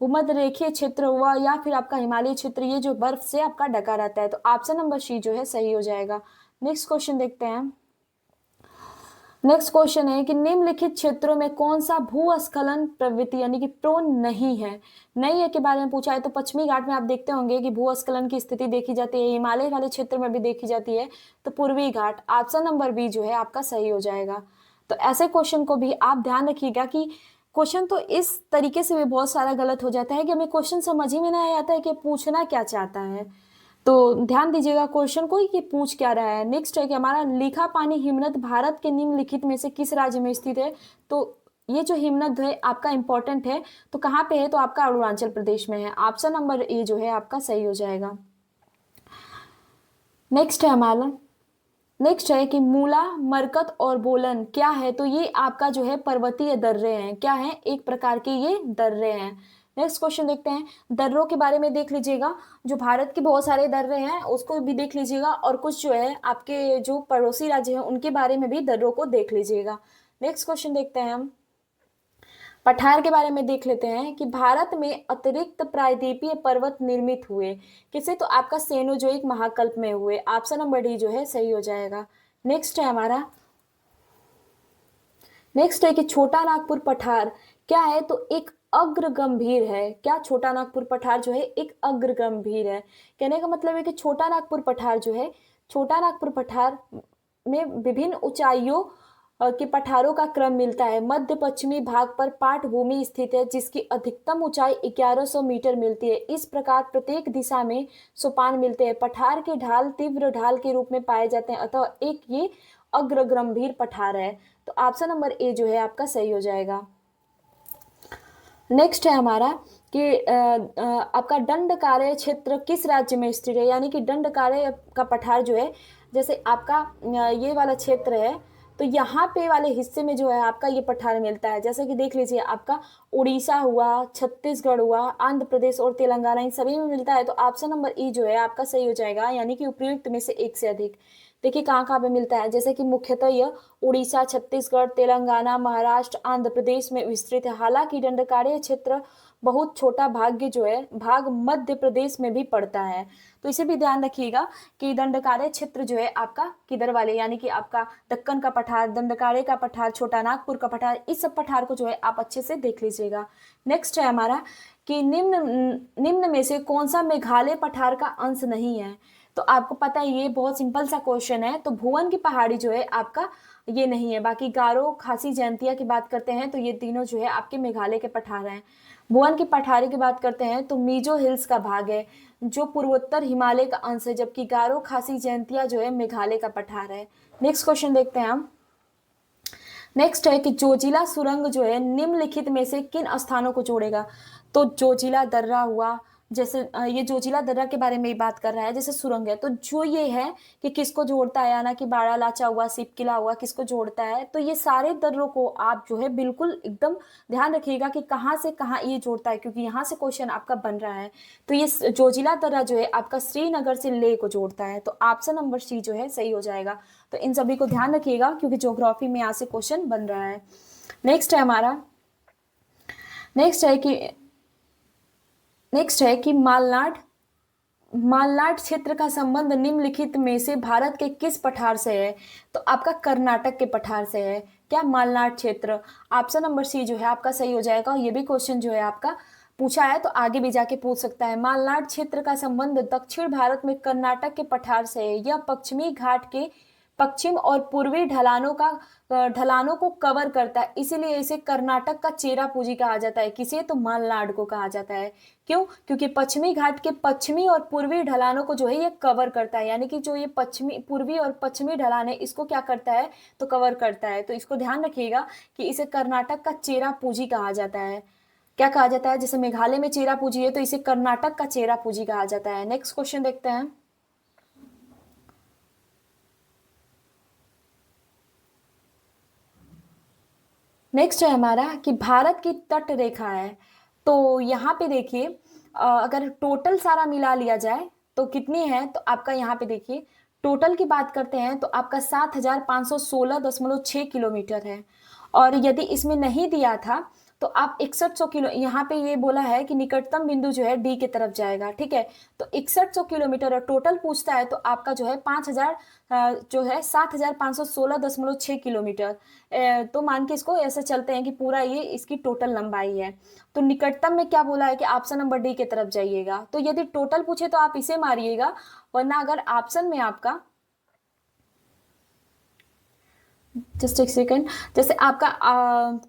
भूमध्य रेखीय क्षेत्र हुआ, या फिर आपका हिमालय क्षेत्र, ये जो बर्फ से आपका ढका रहता है, तो ऑप्शन नंबर सी जो है सही हो जाएगा। नेक्स्ट क्वेश्चन देखते हैं। नेक्स्ट क्वेश्चन है कि निम्नलिखित क्षेत्रों में कौन सा भूस्खलन प्रवृत्ति यानी कि प्रोन नहीं है? नहीं है के बारे में पूछा है, तो पश्चिमी घाट में आप देखते होंगे कि भूस्खलन की स्थिति देखी जाती है, हिमालय वाले क्षेत्र में भी देखी जाती है, तो पूर्वी घाट। ऑप्शन नंबर बी जो है आपका सही हो जाएगा। तो ऐसे क्वेश्चन को भी आप ध्यान रखिएगा कि क्वेश्चन तो इस तरीके से भी बहुत सारा गलत हो जाता है कि हमें क्वेश्चन समझ ही में नहीं आता है कि पूछना क्या चाहता है। तो ध्यान दीजिएगा क्वेश्चन को कि पूछ क्या रहा है। नेक्स्ट है कि हमारा लिखा पानी हिमनद भारत के निम्नलिखित में से किस राज्य में स्थित है? तो ये जो हिमनद है आपका इंपॉर्टेंट है, तो कहाँ पे है? तो आपका अरुणाचल प्रदेश में है। ऑप्शन नंबर ए जो है आपका सही हो जाएगा। नेक्स्ट है हमारा नेक्स्ट है कि मूला, मरकत और बोलन क्या है? तो ये आपका जो है पर्वतीय दर्रे हैं। क्या है? एक प्रकार के ये दर्रे हैं। नेक्स्ट क्वेश्चन देखते हैं। दर्रों के बारे में देख लीजिएगा, जो भारत के बहुत सारे दर्रे हैं उसको भी देख लीजिएगा, और कुछ जो है आपके जो पड़ोसी राज्य हैं उनके बारे में भी दर्रों को देख लीजिएगा। नेक्स्ट क्वेश्चन देखते हैं हम। पठार के बारे में देख लेते हैं कि भारत में अतिरिक्त प्रायद्वीपीय पर्वत निर्मित हुए किसे? तो आपका सेनोजोइक महाकल्प में हुए। ऑप्शन नंबर डी जो है सही हो जाएगा। नेक्स्ट है हमारा नेक्स्ट है कि छोटा नागपुर पठार क्या है? तो एक अग्र गंभीर है। क्या? छोटा नागपुर पठार जो है एक अग्र गंभीर है। कहने का मतलब है कि छोटा नागपुर पठार जो है, छोटा नागपुर पठार में विभिन्न ऊंचाइयों के पठारों का क्रम मिलता है। मध्य पश्चिमी भाग पर पाटभूमि स्थित है, जिसकी अधिकतम ऊंचाई 1100 मीटर मिलती है। इस प्रकार प्रत्येक दिशा में सोपान मिलते हैं। पठार के ढाल तीव्र ढाल के रूप में पाए जाते हैं, अतः एक ये अग्र गंभीर पठार है। तो ऑप्शन नंबर ए जो है आपका सही हो जाएगा। नेक्स्ट है हमारा कि आपका दंडकारण्य क्षेत्र किस राज्य में स्थित है? यानी कि दंडकारण्य का पठार जो है, जैसे आपका ये वाला क्षेत्र है, तो यहाँ पे वाले हिस्से में जो है आपका ये पठार मिलता है। जैसे कि देख लीजिए, आपका उड़ीसा हुआ, छत्तीसगढ़ हुआ, आंध्र प्रदेश और तेलंगाना, इन सभी में मिलता है। तो ऑप्शन नंबर ई जो है आपका सही हो जाएगा, यानी कि उपयुक्त में से एक से अधिक। देखिए कहाँ कहाँ पे मिलता है, जैसे कि मुख्यतः यह उड़ीसा, छत्तीसगढ़, तेलंगाना, महाराष्ट्र, आंध्र प्रदेश में विस्तृत है। हालांकि दंडकारण्य क्षेत्र बहुत छोटा भाग मध्य प्रदेश में भी पड़ता है। तो इसे भी ध्यान रखिएगा कि दंडकारण्य क्षेत्र जो है आपका किधर वाले, यानी कि आपका दक्कन का पठार, दंडकारण्य का पठार, छोटा नागपुर का पठार, इस सब पठार को जो है आप अच्छे से देख लीजिएगा। नेक्स्ट है हमारा कि निम्न में से कौन सा मेघालय पठार का अंश नहीं है? तो आपको पता है ये बहुत सिंपल सा क्वेश्चन है। तो भुवन की पहाड़ी जो है आपका ये नहीं है। बाकी गारो, खासी, जयंतिया की बात करते हैं तो ये तीनों जो है आपके मेघालय के पठार हैं। भुवन की पठारी की बात करते हैं तो मिजो हिल्स का भाग है, जो पूर्वोत्तर हिमालय का अंश है, जबकि गारो, खासी, जयंतिया जो है मेघालय का पठार है। नेक्स्ट क्वेश्चन देखते हैं हम। नेक्स्ट है कि जोजिला सुरंग जो है निम्नलिखित में से किन स्थानों को जोड़ेगा? तो जोजिला दर्रा हुआ, जैसे ये जोजिला दर्रा के बारे में ही बात कर रहा है, जैसे सुरंग है, तो जो ये है कि किसको जोड़ता है, यानी कि बाड़ा लाचा हुआ, सिप किला हुआ, किसको जोड़ता है, तो ये सारे दर्रों को आप जो है बिल्कुल एकदम ध्यान रखिएगा कि कहाँ से कहाँ ये जोड़ता है, क्योंकि यहाँ से क्वेश्चन आपका बन रहा है। तो ये जोजिला दर्रा जो है आपका श्रीनगर से लेह को जोड़ता है, तो ऑप्शन नंबर सी जो है सही हो जाएगा। तो इन सभी को ध्यान रखिएगा क्योंकि ज्योग्राफी में यहाँ से क्वेश्चन बन रहा है। नेक्स्ट है हमारा, नेक्स्ट है कि नेक्स्ट है कि मालनाड मालनाड क्षेत्र का संबंध निम्नलिखित में से भारत के किस पठार से है? तो आपका कर्नाटक के पठार से है क्या मालनाड क्षेत्र? ऑप्शन नंबर सी जो है आपका सही हो जाएगा। ये भी क्वेश्चन जो है आपका पूछा है तो आगे भी जाके पूछ सकता है। मालनाड क्षेत्र का संबंध दक्षिण भारत में कर्नाटक के पठार से है। यह पश्चिमी घाट के पश्चिम और पूर्वी ढलानों को कवर करता है, इसीलिए इसे कर्नाटक का चेरापूंजी कहा जाता है। किसे? तो मालनाड को कहा जाता है। क्यों? क्योंकि पश्चिमी घाट के पश्चिमी और पूर्वी ढलानों को जो है ये कवर करता है, यानी कि जो ये पश्चिमी पूर्वी और पश्चिमी ढलान है इसको क्या करता है? तो कवर करता है। तो इसको ध्यान रखिएगा कि इसे कर्नाटक का चेरापूंजी कहा जाता है। क्या कहा जाता है? जैसे मेघालय में चेरापूंजी है तो इसे कर्नाटक का चेरापूंजी कहा जाता है। नेक्स्ट क्वेश्चन देखते हैं। नेक्स्ट है हमारा कि भारत की तट रेखा है, तो यहाँ पे देखिए अगर टोटल सारा मिला लिया जाए तो कितनी है? तो आपका यहाँ पे देखिए टोटल की बात करते हैं तो आपका 7,516.6 किलोमीटर है। और यदि इसमें नहीं दिया था तो आप 6100 किलो, यहाँ पे ये बोला है कि निकटतम बिंदु जो है डी की तरफ जाएगा, ठीक है। तो 6100 किलोमीटर और टोटल पूछता है तो आपका जो है 5000 जो है 7,516.6 किलोमीटर। तो मान के इसको ऐसे चलते हैं कि पूरा ये इसकी टोटल लंबाई है। तो निकटतम में क्या बोला है कि ऑप्शन नंबर डी की तरफ जाइएगा। तो यदि टोटल पूछे तो आप इसे मारिएगा, वरना अगर ऑप्शन में आपका जस्ट एक सेकेंड, जैसे आपका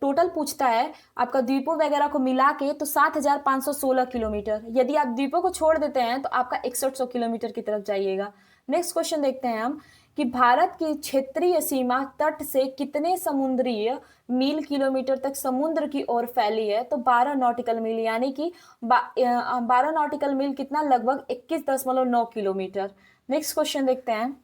टोटल पूछता है आपका द्वीपों वगैरह को मिला के तो 7,516 किलोमीटर। यदि आप द्वीपों को छोड़ देते हैं तो आपका 6100 किलोमीटर की तरफ जाइएगा। नेक्स्ट क्वेश्चन देखते हैं हम कि भारत की क्षेत्रीय सीमा तट से कितने समुद्रीय मील किलोमीटर तक समुद्र की ओर फैली है? तो 12 नॉटिकल मील, यानी कि 12 नॉटिकल मील कितना? लगभग 21.9 किलोमीटर। नेक्स्ट क्वेश्चन देखते हैं।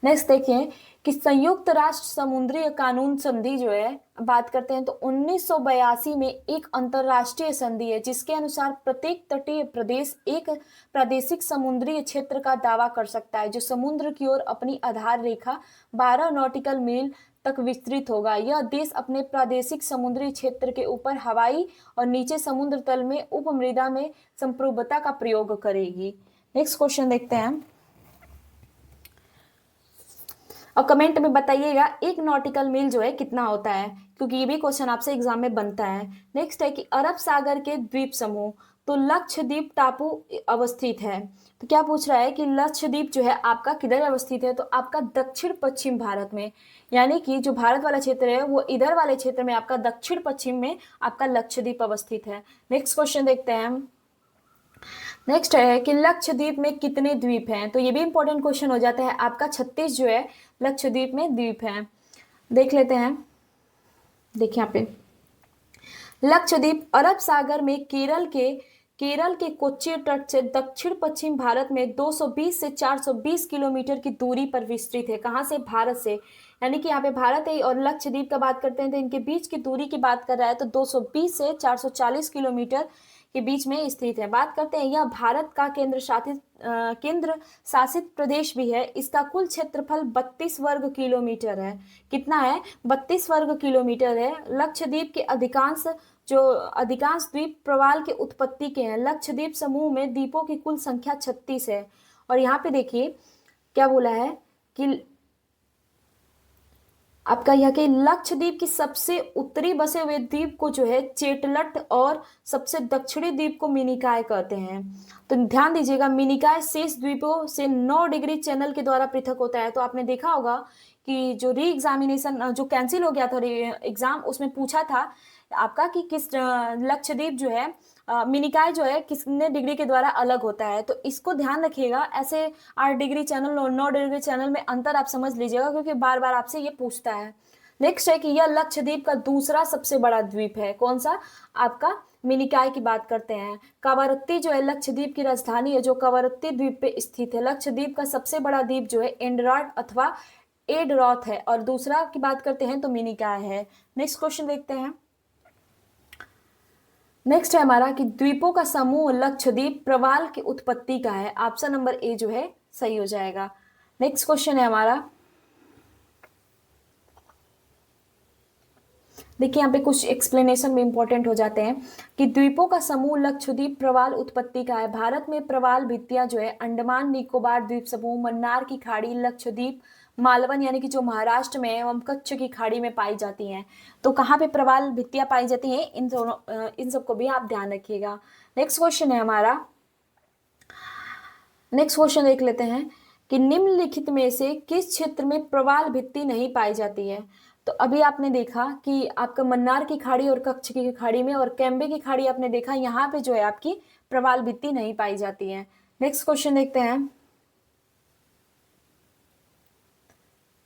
नेक्स्ट देखिए कि संयुक्त राष्ट्र समुद्री कानून संधि जो है बात करते हैं तो 1982 में एक अंतरराष्ट्रीय संधि है जिसके अनुसार प्रत्येक तटीय प्रदेश एक प्रादेशिक समुद्री क्षेत्र का दावा कर सकता है जो समुद्र की ओर अपनी आधार रेखा 12 नॉटिकल मील तक विस्तृत होगा। यह देश अपने प्रादेशिक समुद्री क्षेत्र के ऊपर हवाई और नीचे समुद्र तल में उपमृदा में संप्रभुता का प्रयोग करेगी। नेक्स्ट क्वेश्चन देखते हैं और कमेंट में बताइएगा एक नॉटिकल मील जो है कितना होता है, क्योंकि ये भी क्वेश्चन आपसे एग्जाम में बनता है। नेक्स्ट है कि अरब सागर के द्वीप समूह, तो लक्षद्वीप टापू अवस्थित है। तो क्या पूछ रहा है कि लक्षद्वीप जो है आपका किधर अवस्थित है? तो आपका दक्षिण पश्चिम भारत में, यानी कि जो भारत वाला क्षेत्र है वो इधर वाले क्षेत्र में आपका दक्षिण पश्चिम में आपका लक्षद्वीप अवस्थित है। नेक्स्ट क्वेश्चन देखते हैं हम। नेक्स्ट है कि लक्षद्वीप में कितने द्वीप हैं? तो ये भी इंपॉर्टेंट क्वेश्चन हो जाता है आपका। 36 जो है लक्षद्वीप में द्वीप हैं। देख लेते हैं। देखिए यहाँ पे लक्षद्वीप अरब सागर में केरल के कोच्चि तट से दक्षिण पश्चिम भारत में 220 से 420 किलोमीटर की दूरी पर विस्तृत है। कहाँ से? भारत से। यानी कि यहाँ पे भारत है और लक्षद्वीप का बात करते हैं तो इनके बीच की दूरी की बात कर रहा है तो 220 से 440 किलोमीटर के बीच में स्थित है। बात करते हैं यह भारत का केंद्र शासित प्रदेश भी है। इसका कुल क्षेत्रफल 32 वर्ग किलोमीटर है। कितना है? 32 वर्ग किलोमीटर है। लक्षद्वीप के अधिकांश द्वीप प्रवाल के उत्पत्ति के हैं। लक्षद्वीप समूह में द्वीपों की कुल संख्या 36 है। और यहाँ पे देखिए क्या बोला है कि आपका यह कि लक्षद्वीप की सबसे उत्तरी बसे हुए द्वीप को जो है चेटलट और सबसे दक्षिणी द्वीप को मिनिकॉय कहते हैं। तो ध्यान दीजिएगा मिनिकॉय शेष द्वीपों से 9 डिग्री चैनल के द्वारा पृथक होता है। तो आपने देखा होगा कि जो री एग्जामिनेशन जो कैंसिल हो गया था एग्जाम, उसमें पूछा था आपका कि किस लक्षद्वीप जो है मिनिकॉय जो है कितने डिग्री के द्वारा अलग होता है। तो इसको ध्यान रखिएगा। ऐसे 8 डिग्री चैनल और 9 डिग्री चैनल में अंतर आप समझ लीजिएगा क्योंकि बार बार आपसे ये पूछता है। नेक्स्ट है कि यह लक्षद्वीप का दूसरा सबसे बड़ा द्वीप है। कौन सा? आपका मिनिकॉय की बात करते हैं। कवरत्ती जो है लक्षद्वीप की राजधानी है, जो कवरत्ती द्वीप पे स्थित है। लक्षद्वीप का सबसे बड़ा द्वीप जो है एंडरॉट अथवा एडरॉथ है, और दूसरा की बात करते हैं तो मिनिकॉय है। नेक्स्ट क्वेश्चन देखते हैं। नेक्स्ट है हमारा कि द्वीपों का समूह लक्षद्वीप प्रवाल की उत्पत्ति का है। ऑप्शन नंबर ए जो है सही हो जाएगा। नेक्स्ट क्वेश्चन है हमारा, देखिए यहाँ पे कुछ एक्सप्लेनेशन में इंपॉर्टेंट हो जाते हैं कि द्वीपों का समूह लक्षद्वीप प्रवाल उत्पत्ति का है। भारत में प्रवाल भित्तियां जो है अंडमान निकोबार द्वीप समूह, मन्नार की खाड़ी, लक्षद्वीप, मालवन यानी कि जो महाराष्ट्र में एवं कच्छ की खाड़ी में पाई जाती हैं। तो कहाँ पे प्रवाल भित्तियां पाई जाती हैं, इन दोनों इन सबको भी आप ध्यान रखिएगा। नेक्स्ट क्वेश्चन है हमारा, नेक्स्ट क्वेश्चन देख लेते हैं कि निम्नलिखित में से किस क्षेत्र में प्रवाल भित्ति नहीं पाई जाती है। तो अभी आपने देखा कि आपका मन्नार की खाड़ी और कच्छ की खाड़ी में, और कैम्बे की खाड़ी आपने देखा यहाँ पे जो है आपकी प्रवाल भित्ति नहीं पाई जाती है। नेक्स्ट क्वेश्चन देखते हैं।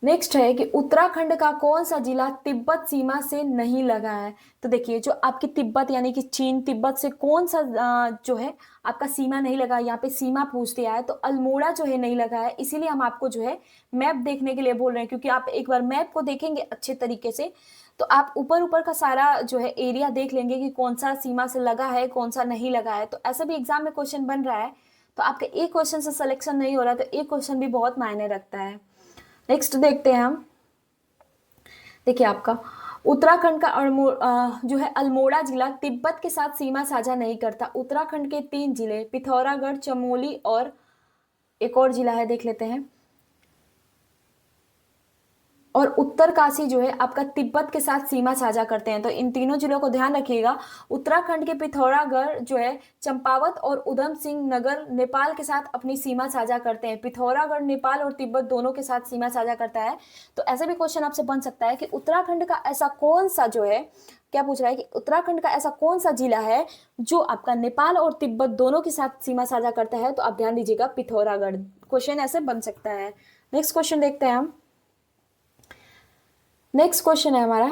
नेक्स्ट है कि उत्तराखंड का कौन सा जिला तिब्बत सीमा से नहीं लगा है। तो देखिए जो आपकी तिब्बत यानी कि चीन, तिब्बत से कौन सा जो है आपका सीमा नहीं लगा, यहाँ पे सीमा पूछ दिया है तो अल्मोड़ा जो है नहीं लगा है। इसीलिए हम आपको जो है मैप देखने के लिए बोल रहे हैं, क्योंकि आप एक बार मैप को देखेंगे अच्छे तरीके से तो आप ऊपर ऊपर का सारा जो है एरिया देख लेंगे कि कौन सा सीमा से लगा है, कौन सा नहीं लगा है। तो ऐसा भी एग्जाम में क्वेश्चन बन रहा है, तो आपके एक क्वेश्चन से सिलेक्शन नहीं हो रहा तो एक क्वेश्चन भी बहुत मायने रखता है। नेक्स्ट देखते हैं हम, देखिए आपका उत्तराखंड का जो है अल्मोड़ा जिला तिब्बत के साथ सीमा साझा नहीं करता। उत्तराखंड के 3 जिले पिथौरागढ़, चमोली और एक और जिला है देख लेते हैं, और उत्तरकाशी जो है आपका तिब्बत के साथ सीमा साझा करते हैं। तो इन तीनों जिलों को ध्यान रखिएगा। उत्तराखंड के पिथौरागढ़ जो है चंपावत और उधम सिंह नगर नेपाल के साथ अपनी सीमा साझा करते हैं। पिथौरागढ़ नेपाल और तिब्बत दोनों के साथ सीमा साझा करता है। तो ऐसा भी क्वेश्चन आपसे बन सकता है कि उत्तराखंड का ऐसा कौन सा जो है, क्या पूछ रहा है कि उत्तराखंड का ऐसा कौन सा जिला है जो आपका नेपाल और तिब्बत दोनों के साथ सीमा साझा करता है। तो आप ध्यान दीजिएगा पिथौरागढ़, क्वेश्चन ऐसे बन सकता है। नेक्स्ट क्वेश्चन देखते हैं हम। नेक्स्ट क्वेश्चन है हमारा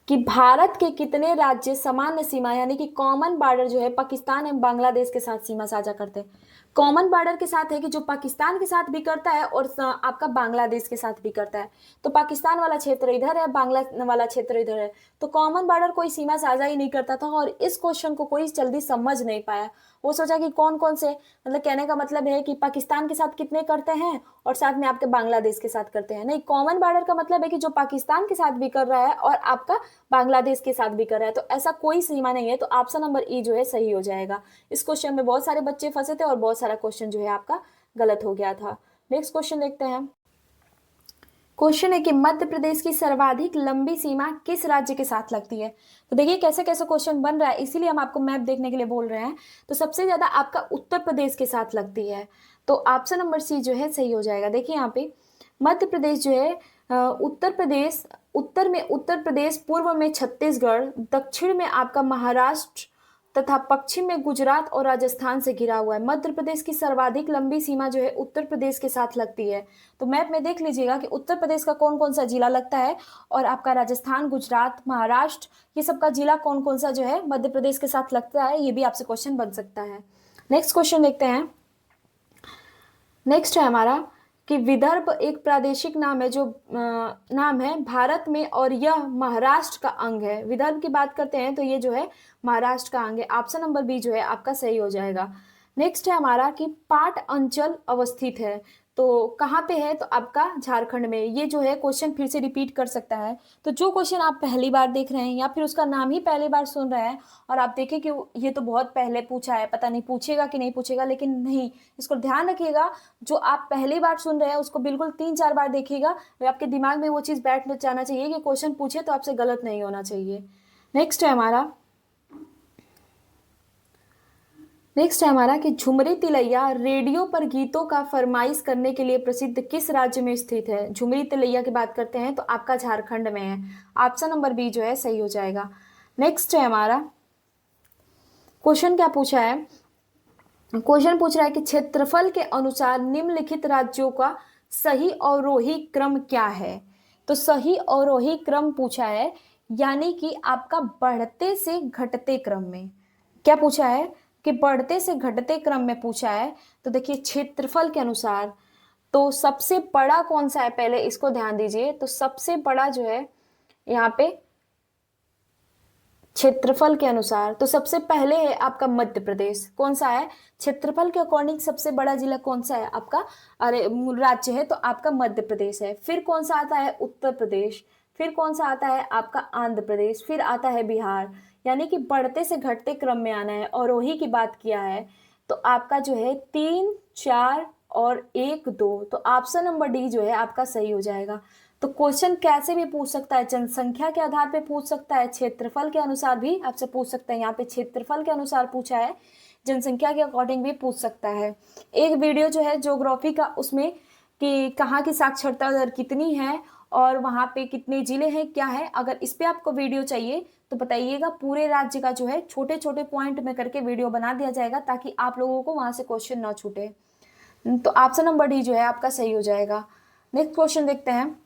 कि भारत के कितने राज्य सामान्य सीमा यानी कि कॉमन बॉर्डर जो है पाकिस्तान एवं बांग्लादेश के साथ सीमा साझा करते हैं। कॉमन बॉर्डर के साथ है कि जो पाकिस्तान के साथ भी करता है और आपका बांग्लादेश के साथ भी करता है। तो पाकिस्तान वाला क्षेत्र इधर है, बांग्ला वाला क्षेत्र इधर है, तो कॉमन बॉर्डर कोई सीमा साझा ही नहीं करता था और इस क्वेश्चन को कोई जल्दी समझ नहीं पाया। वो सोचा कि कौन कौन से, मतलब कहने का मतलब है कि पाकिस्तान के साथ कितने करते हैं और साथ में आपके बांग्लादेश के साथ करते हैं। नहीं, कॉमन बॉर्डर का मतलब है कि जो पाकिस्तान के साथ भी कर रहा है और आपका बांग्लादेश के साथ भी कर रहा है। तो ऐसा कोई सीमा नहीं है। तो ऑप्शन नंबर ई जो है सही हो जाएगा। इस क्वेश्चन में बहुत सारे बच्चे फंसे थे और बहुत सारा क्वेश्चन जो है आपका गलत हो गया था। नेक्स्ट क्वेश्चन देखते हैं। क्वेश्चन है कि मध्य प्रदेश की सर्वाधिक लंबी सीमा किस राज्य के साथ लगती है। तो देखिए कैसे कैसे क्वेश्चन बन रहा है, इसीलिए हम आपको मैप देखने के लिए बोल रहे हैं। तो सबसे ज्यादा आपका उत्तर प्रदेश के साथ लगती है, तो ऑप्शन नंबर सी जो है सही हो जाएगा। देखिए यहाँ पे मध्य प्रदेश जो है उत्तर प्रदेश, उत्तर में उत्तर प्रदेश, पूर्व में छत्तीसगढ़, दक्षिण में आपका महाराष्ट्र तथा पश्चिम में गुजरात और राजस्थान से घिरा हुआ है। मध्य प्रदेश की सर्वाधिक लंबी सीमा जो है उत्तर प्रदेश के साथ लगती है। तो मैप में देख लीजिएगा कि उत्तर प्रदेश का कौन कौन सा जिला लगता है और आपका राजस्थान, गुजरात, महाराष्ट्र ये सब का जिला कौन कौन सा जो है मध्य प्रदेश के साथ लगता है। ये भी आपसे क्वेश्चन बन सकता है। नेक्स्ट क्वेश्चन देखते हैं। नेक्स्ट है हमारा कि विदर्भ एक प्रादेशिक नाम है जो नाम है भारत में और यह महाराष्ट्र का अंग है। विदर्भ की बात करते हैं तो ये जो है महाराष्ट्र का अंग है। ऑप्शन नंबर बी जो है आपका सही हो जाएगा। नेक्स्ट है हमारा कि पाट अंचल अवस्थित है, तो कहाँ पे है, तो आपका झारखंड में। ये जो है क्वेश्चन फिर से रिपीट कर सकता है। तो जो क्वेश्चन आप पहली बार देख रहे हैं या फिर उसका नाम ही पहली बार सुन रहे हैं और आप देखें कि ये तो बहुत पहले पूछा है, पता नहीं पूछेगा कि नहीं पूछेगा, लेकिन नहीं, इसको ध्यान रखिएगा। जो आप पहली बार सुन रहे हैं उसको बिल्कुल 3-4 बार देखिएगा, आपके दिमाग में वो चीज़ बैठ जाना चाहिए कि क्वेश्चन पूछे तो आपसे गलत नहीं होना चाहिए। नेक्स्ट है हमारा कि झुमरी तिलैया रेडियो पर गीतों का फरमाइश करने के लिए प्रसिद्ध किस राज्य में स्थित है। झुमरी तिलैया की बात करते हैं तो आपका झारखंड में है। ऑप्शन नंबर बी जो है सही हो जाएगा। नेक्स्ट है हमारा क्वेश्चन, क्या पूछा है, क्वेश्चन पूछ रहा है कि क्षेत्रफल के अनुसार निम्नलिखित राज्यों का सही अवरोही क्रम क्या है। तो सही अवरोही क्रम पूछा है यानी कि आपका बढ़ते से घटते क्रम में। क्या पूछा है कि बढ़ते से घटते क्रम में पूछा है। तो देखिए क्षेत्रफल के अनुसार तो सबसे बड़ा कौन सा है, पहले इसको ध्यान दीजिए। तो सबसे बड़ा जो है यहाँ पे क्षेत्रफल के अनुसार तो सबसे पहले है आपका मध्य प्रदेश। कौन सा है क्षेत्रफल के अकॉर्डिंग सबसे बड़ा जिला कौन सा है आपका, अरे राज्य है तो आपका मध्य प्रदेश है। फिर कौन सा आता है उत्तर प्रदेश, फिर कौन सा आता है आपका आंध्र प्रदेश, फिर आता है बिहार। यानी कि बढ़ते से घटते क्रम में आना है। और वही की बात किया है तो आपका जो है 3, 4 और 1, 2, तो ऑप्शन नंबर डी जो है आपका सही हो जाएगा। तो क्वेश्चन कैसे भी पूछ सकता है, जनसंख्या के आधार पे पूछ सकता है, क्षेत्रफल के अनुसार भी आपसे पूछ सकता है। यहाँ पे क्षेत्रफल के अनुसार पूछा है, जनसंख्या के अकॉर्डिंग भी पूछ सकता है। एक वीडियो जो है ज्योग्राफी का, उसमें कि कहाँ की साक्षरता दर कितनी है और वहाँ पे कितने जिले हैं क्या है, अगर इस पे आपको वीडियो चाहिए तो बताइएगा। पूरे राज्य का जो है छोटे छोटे पॉइंट में करके वीडियो बना दिया जाएगा ताकि आप लोगों को वहां से क्वेश्चन ना छूटे। तो ऑप्शन नंबर डी जो है आपका सही हो जाएगा। नेक्स्ट क्वेश्चन देखते हैं।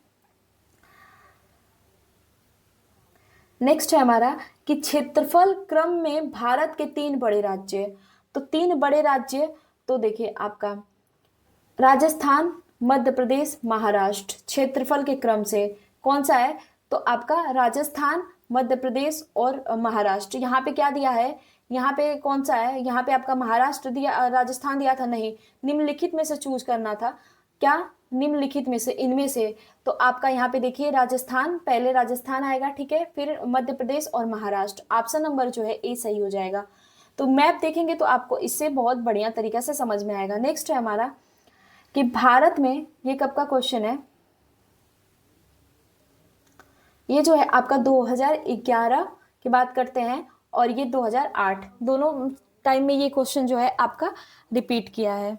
नेक्स्ट है हमारा कि क्षेत्रफल क्रम में भारत के 3 बड़े राज्य। तो 3 बड़े राज्य तो देखिए आपका राजस्थान, मध्य प्रदेश, महाराष्ट्र क्षेत्रफल के क्रम से कौन सा है, तो आपका राजस्थान, मध्य प्रदेश और महाराष्ट्र। यहाँ पे क्या दिया है, यहाँ पे कौन सा है, यहाँ पे आपका महाराष्ट्र दिया, राजस्थान दिया था नहीं, निम्नलिखित में से चूज करना था। क्या निम्नलिखित में से, इनमें से। तो आपका यहाँ पे देखिए राजस्थान, पहले राजस्थान आएगा, ठीक है, फिर मध्य प्रदेश और महाराष्ट्र। ऑप्शन नंबर जो है ए सही हो जाएगा। तो मैप देखेंगे तो आपको इससे बहुत बढ़िया तरीका से समझ में आएगा। नेक्स्ट है हमारा कि भारत में, ये कब का क्वेश्चन है, ये जो है आपका 2011 की बात करते हैं और ये 2008, दोनों टाइम में ये क्वेश्चन जो है आपका रिपीट किया है।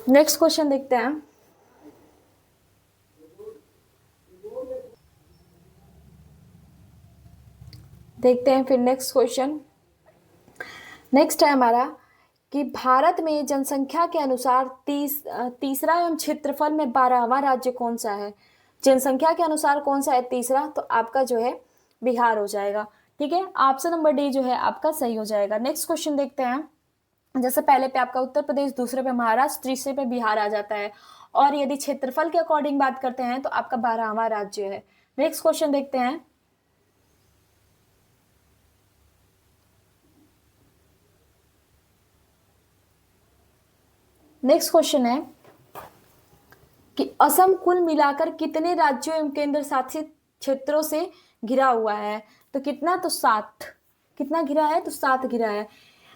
नेक्स्ट क्वेश्चन देखते हैं। फिर नेक्स्ट क्वेश्चन। नेक्स्ट है हमारा कि भारत में जनसंख्या के अनुसार तीसरा एवं क्षेत्रफल में 12वां राज्य कौन सा है। जनसंख्या के अनुसार कौन सा है तीसरा, तो आपका जो है बिहार हो जाएगा। ठीक है, ऑप्शन नंबर डी जो है आपका सही हो जाएगा। नेक्स्ट क्वेश्चन देखते हैं। जैसे पहले पे आपका उत्तर प्रदेश, दूसरे पे महाराष्ट्र, तीसरे पे बिहार आ जाता है। और यदि क्षेत्रफल के अकॉर्डिंग बात करते हैं तो आपका 12वां राज्य है। नेक्स्ट क्वेश्चन देखते हैं। नेक्स्ट क्वेश्चन है कि असम कुल मिलाकर कितने राज्यों एवं केंद्र शासित क्षेत्रों से घिरा हुआ है। तो कितना, तो 7। कितना घिरा है, तो 7 घिरा है।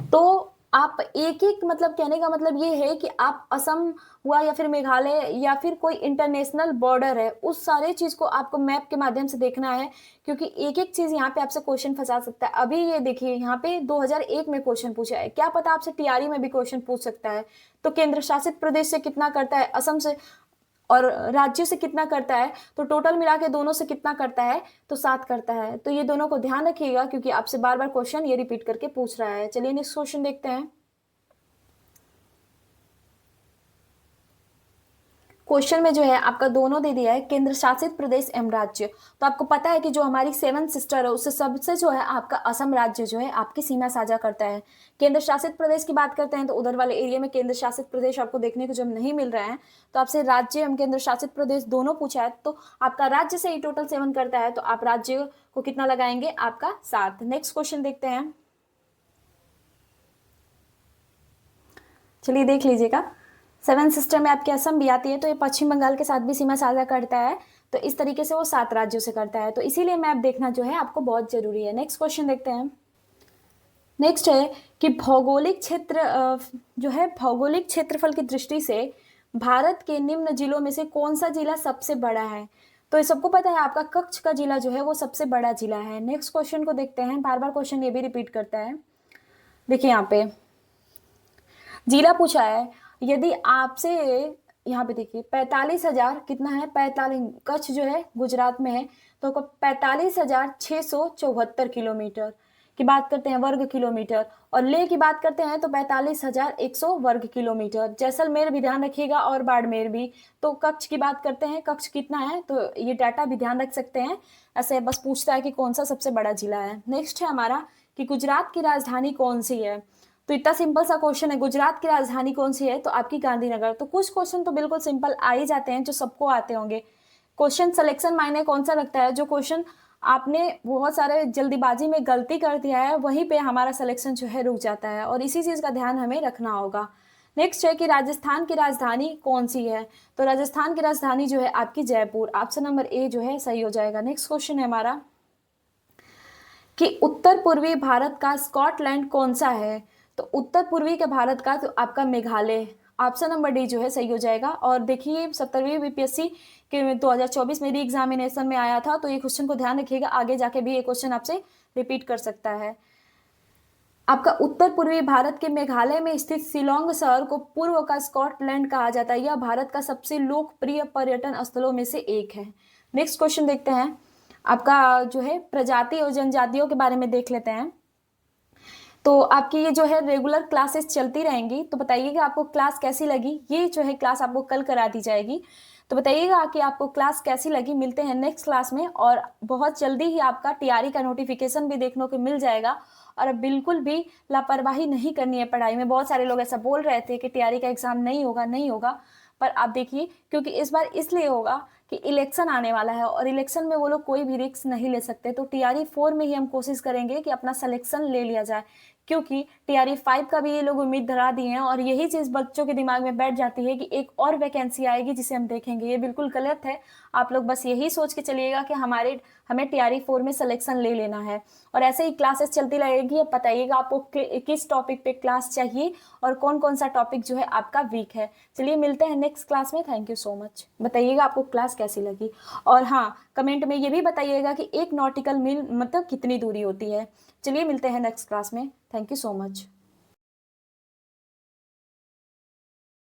तो आप एक एक, मतलब कहने का मतलब ये है कि आप असम हुआ या फिर मेघालय या फिर कोई इंटरनेशनल बॉर्डर है, उस सारे चीज को आपको मैप के माध्यम से देखना है, क्योंकि एक एक चीज यहाँ पे आपसे क्वेश्चन फंसा सकता है। अभी ये देखिए यहाँ पे 2001 में क्वेश्चन पूछा है, क्या पता आपसे टीआरई में भी क्वेश्चन पूछ सकता है। तो केंद्र शासित प्रदेश से कितना करता है, असम से, और राज्य से कितना करता है, तो टोटल मिला के दोनों से कितना करता है, तो 7 करता है। तो ये दोनों को ध्यान रखिएगा क्योंकि आपसे बार बार क्वेश्चन ये रिपीट करके पूछ रहा है। चलिए नेक्स्ट क्वेश्चन देखते हैं। क्वेश्चन में जो है आपका दोनों दे दिया है, केंद्र शासित प्रदेश एवं राज्य। तो आपको पता है कि जो हमारी 7 सिस्टर है उससे सबसे जो है आपका असम राज्य जो है आपकी सीमा साझा करता है। केंद्र शासित प्रदेश की बात करते हैं तो उधर वाले एरिया में केंद्र शासित प्रदेश आपको देखने को जब नहीं मिल रहा है, तो आपसे राज्य एवं केंद्र शासित प्रदेश दोनों पूछा है, तो आपका राज्य से ही टोटल 7 करता है, तो आप राज्य को कितना लगाएंगे, आपका 7। नेक्स्ट क्वेश्चन देखते हैं। चलिए देख लीजिएगा। 7 सिस्टर में आपके असम भी आती है, तो ये पश्चिम बंगाल के साथ भी सीमा साझा करता है। तो इस तरीके से वो 7 राज्यों से करता है, तो इसीलिए मैप देखना जो है आपको बहुत जरूरी है। नेक्स्ट क्वेश्चन देखते हैं। नेक्स्ट है कि भौगोलिक क्षेत्र जो है भौगोलिक क्षेत्रफल की दृष्टि से भारत के निम्न जिलों में से कौन सा जिला सबसे बड़ा है। तो ये सबको पता है आपका कच्छ का जिला जो है वो सबसे बड़ा जिला है। नेक्स्ट क्वेश्चन को देखते हैं, बार बार क्वेश्चन ये भी रिपीट करता है। देखिए यहाँ पे जिला पूछा है, यदि आपसे यहाँ पे देखिए 45,000 कितना है, 45, कच्छ जो है गुजरात में है, तो 45,674 किलोमीटर की बात करते हैं वर्ग किलोमीटर, और लेह की बात करते हैं तो 45,100 वर्ग किलोमीटर। जैसलमेर भी ध्यान रखिएगा और बाड़मेर भी। तो कच्छ की बात करते हैं, कच्छ कितना है, तो ये डाटा भी ध्यान रख सकते हैं। ऐसे बस पूछता है कि कौन सा सबसे बड़ा जिला है। नेक्स्ट है हमारा कि गुजरात की राजधानी कौन सी है। तो इतना सिंपल सा क्वेश्चन है, गुजरात की राजधानी कौन सी है, तो आपकी गांधीनगर। तो कुछ क्वेश्चन तो बिल्कुल सिंपल आ ही जाते हैं जो सबको आते होंगे। क्वेश्चन सिलेक्शन मायने कौन सा रखता है, जो क्वेश्चन आपने बहुत सारे जल्दीबाजी में गलती कर दिया है वहीं पे हमारा सिलेक्शन जो है रुक जाता है, और इसी चीज़ का ध्यान हमें रखना होगा। नेक्स्ट है कि राजस्थान की राजधानी कौन सी है। तो राजस्थान की राजधानी जो है आपकी जयपुर। ऑप्शन नंबर ए जो है सही हो जाएगा। नेक्स्ट क्वेश्चन है हमारा कि उत्तर पूर्वी भारत का स्कॉटलैंड कौन सा है। तो उत्तर पूर्वी के भारत का तो आपका मेघालय। ऑप्शन नंबर डी जो है सही हो जाएगा। और देखिए 17वीं बीपीएससी के 2024 में री एग्जामिनेशन में आया था, तो ये क्वेश्चन को ध्यान रखिएगा, आगे जाके भी ये क्वेश्चन आपसे रिपीट कर सकता है। आपका उत्तर पूर्वी भारत के मेघालय में स्थित शिलोंग शहर को पूर्व का स्कॉटलैंड कहा जाता है। यह भारत का सबसे लोकप्रिय पर्यटन स्थलों में से एक है। नेक्स्ट क्वेश्चन देखते हैं, आपका जो है प्रजाति और जनजातियों के बारे में देख लेते हैं। तो आपकी ये जो है रेगुलर क्लासेस चलती रहेंगी, तो बताइएगा आपको क्लास कैसी लगी। ये जो है क्लास आपको कल करा दी जाएगी, तो बताइएगा कि आपको क्लास कैसी लगी। मिलते हैं नेक्स्ट क्लास में, और बहुत जल्दी ही आपका टीआरई का नोटिफिकेशन भी देखने को मिल जाएगा। और बिल्कुल भी लापरवाही नहीं करनी है पढ़ाई में। बहुत सारे लोग ऐसा बोल रहे थे कि टीआरई का एग्जाम नहीं होगा, नहीं होगा, पर आप देखिए, क्योंकि इस बार इसलिए होगा कि इलेक्शन आने वाला है, और इलेक्शन में वो लोग कोई भी रिस्क नहीं ले सकते। तो टीआरई 4 में ही हम कोशिश करेंगे कि अपना सिलेक्शन ले लिया जाए, क्योंकि टीआरई 5 का भी ये लोग उम्मीद धरा दिए हैं। और यही चीज़ बच्चों के दिमाग में बैठ जाती है कि एक और वैकेंसी आएगी जिसे हम देखेंगे। ये बिल्कुल गलत है। आप लोग बस यही सोच के चलिएगा कि हमें टीआरई 4 में सिलेक्शन ले लेना है, और ऐसे ही क्लासेस चलती रहेगी। अब बताइएगा आपको किस टॉपिक पे क्लास चाहिए और कौन कौन सा टॉपिक जो है आपका वीक है। चलिए मिलते हैं नेक्स्ट क्लास में। Thank you so much. बताइएगा आपको क्लास कैसी लगी, और हाँ, कमेंट में ये भी बताइएगा कि एक नॉटिकल मील मतलब कितनी दूरी होती है। चलिए मिलते हैं नेक्स्ट क्लास में। Thank you so much.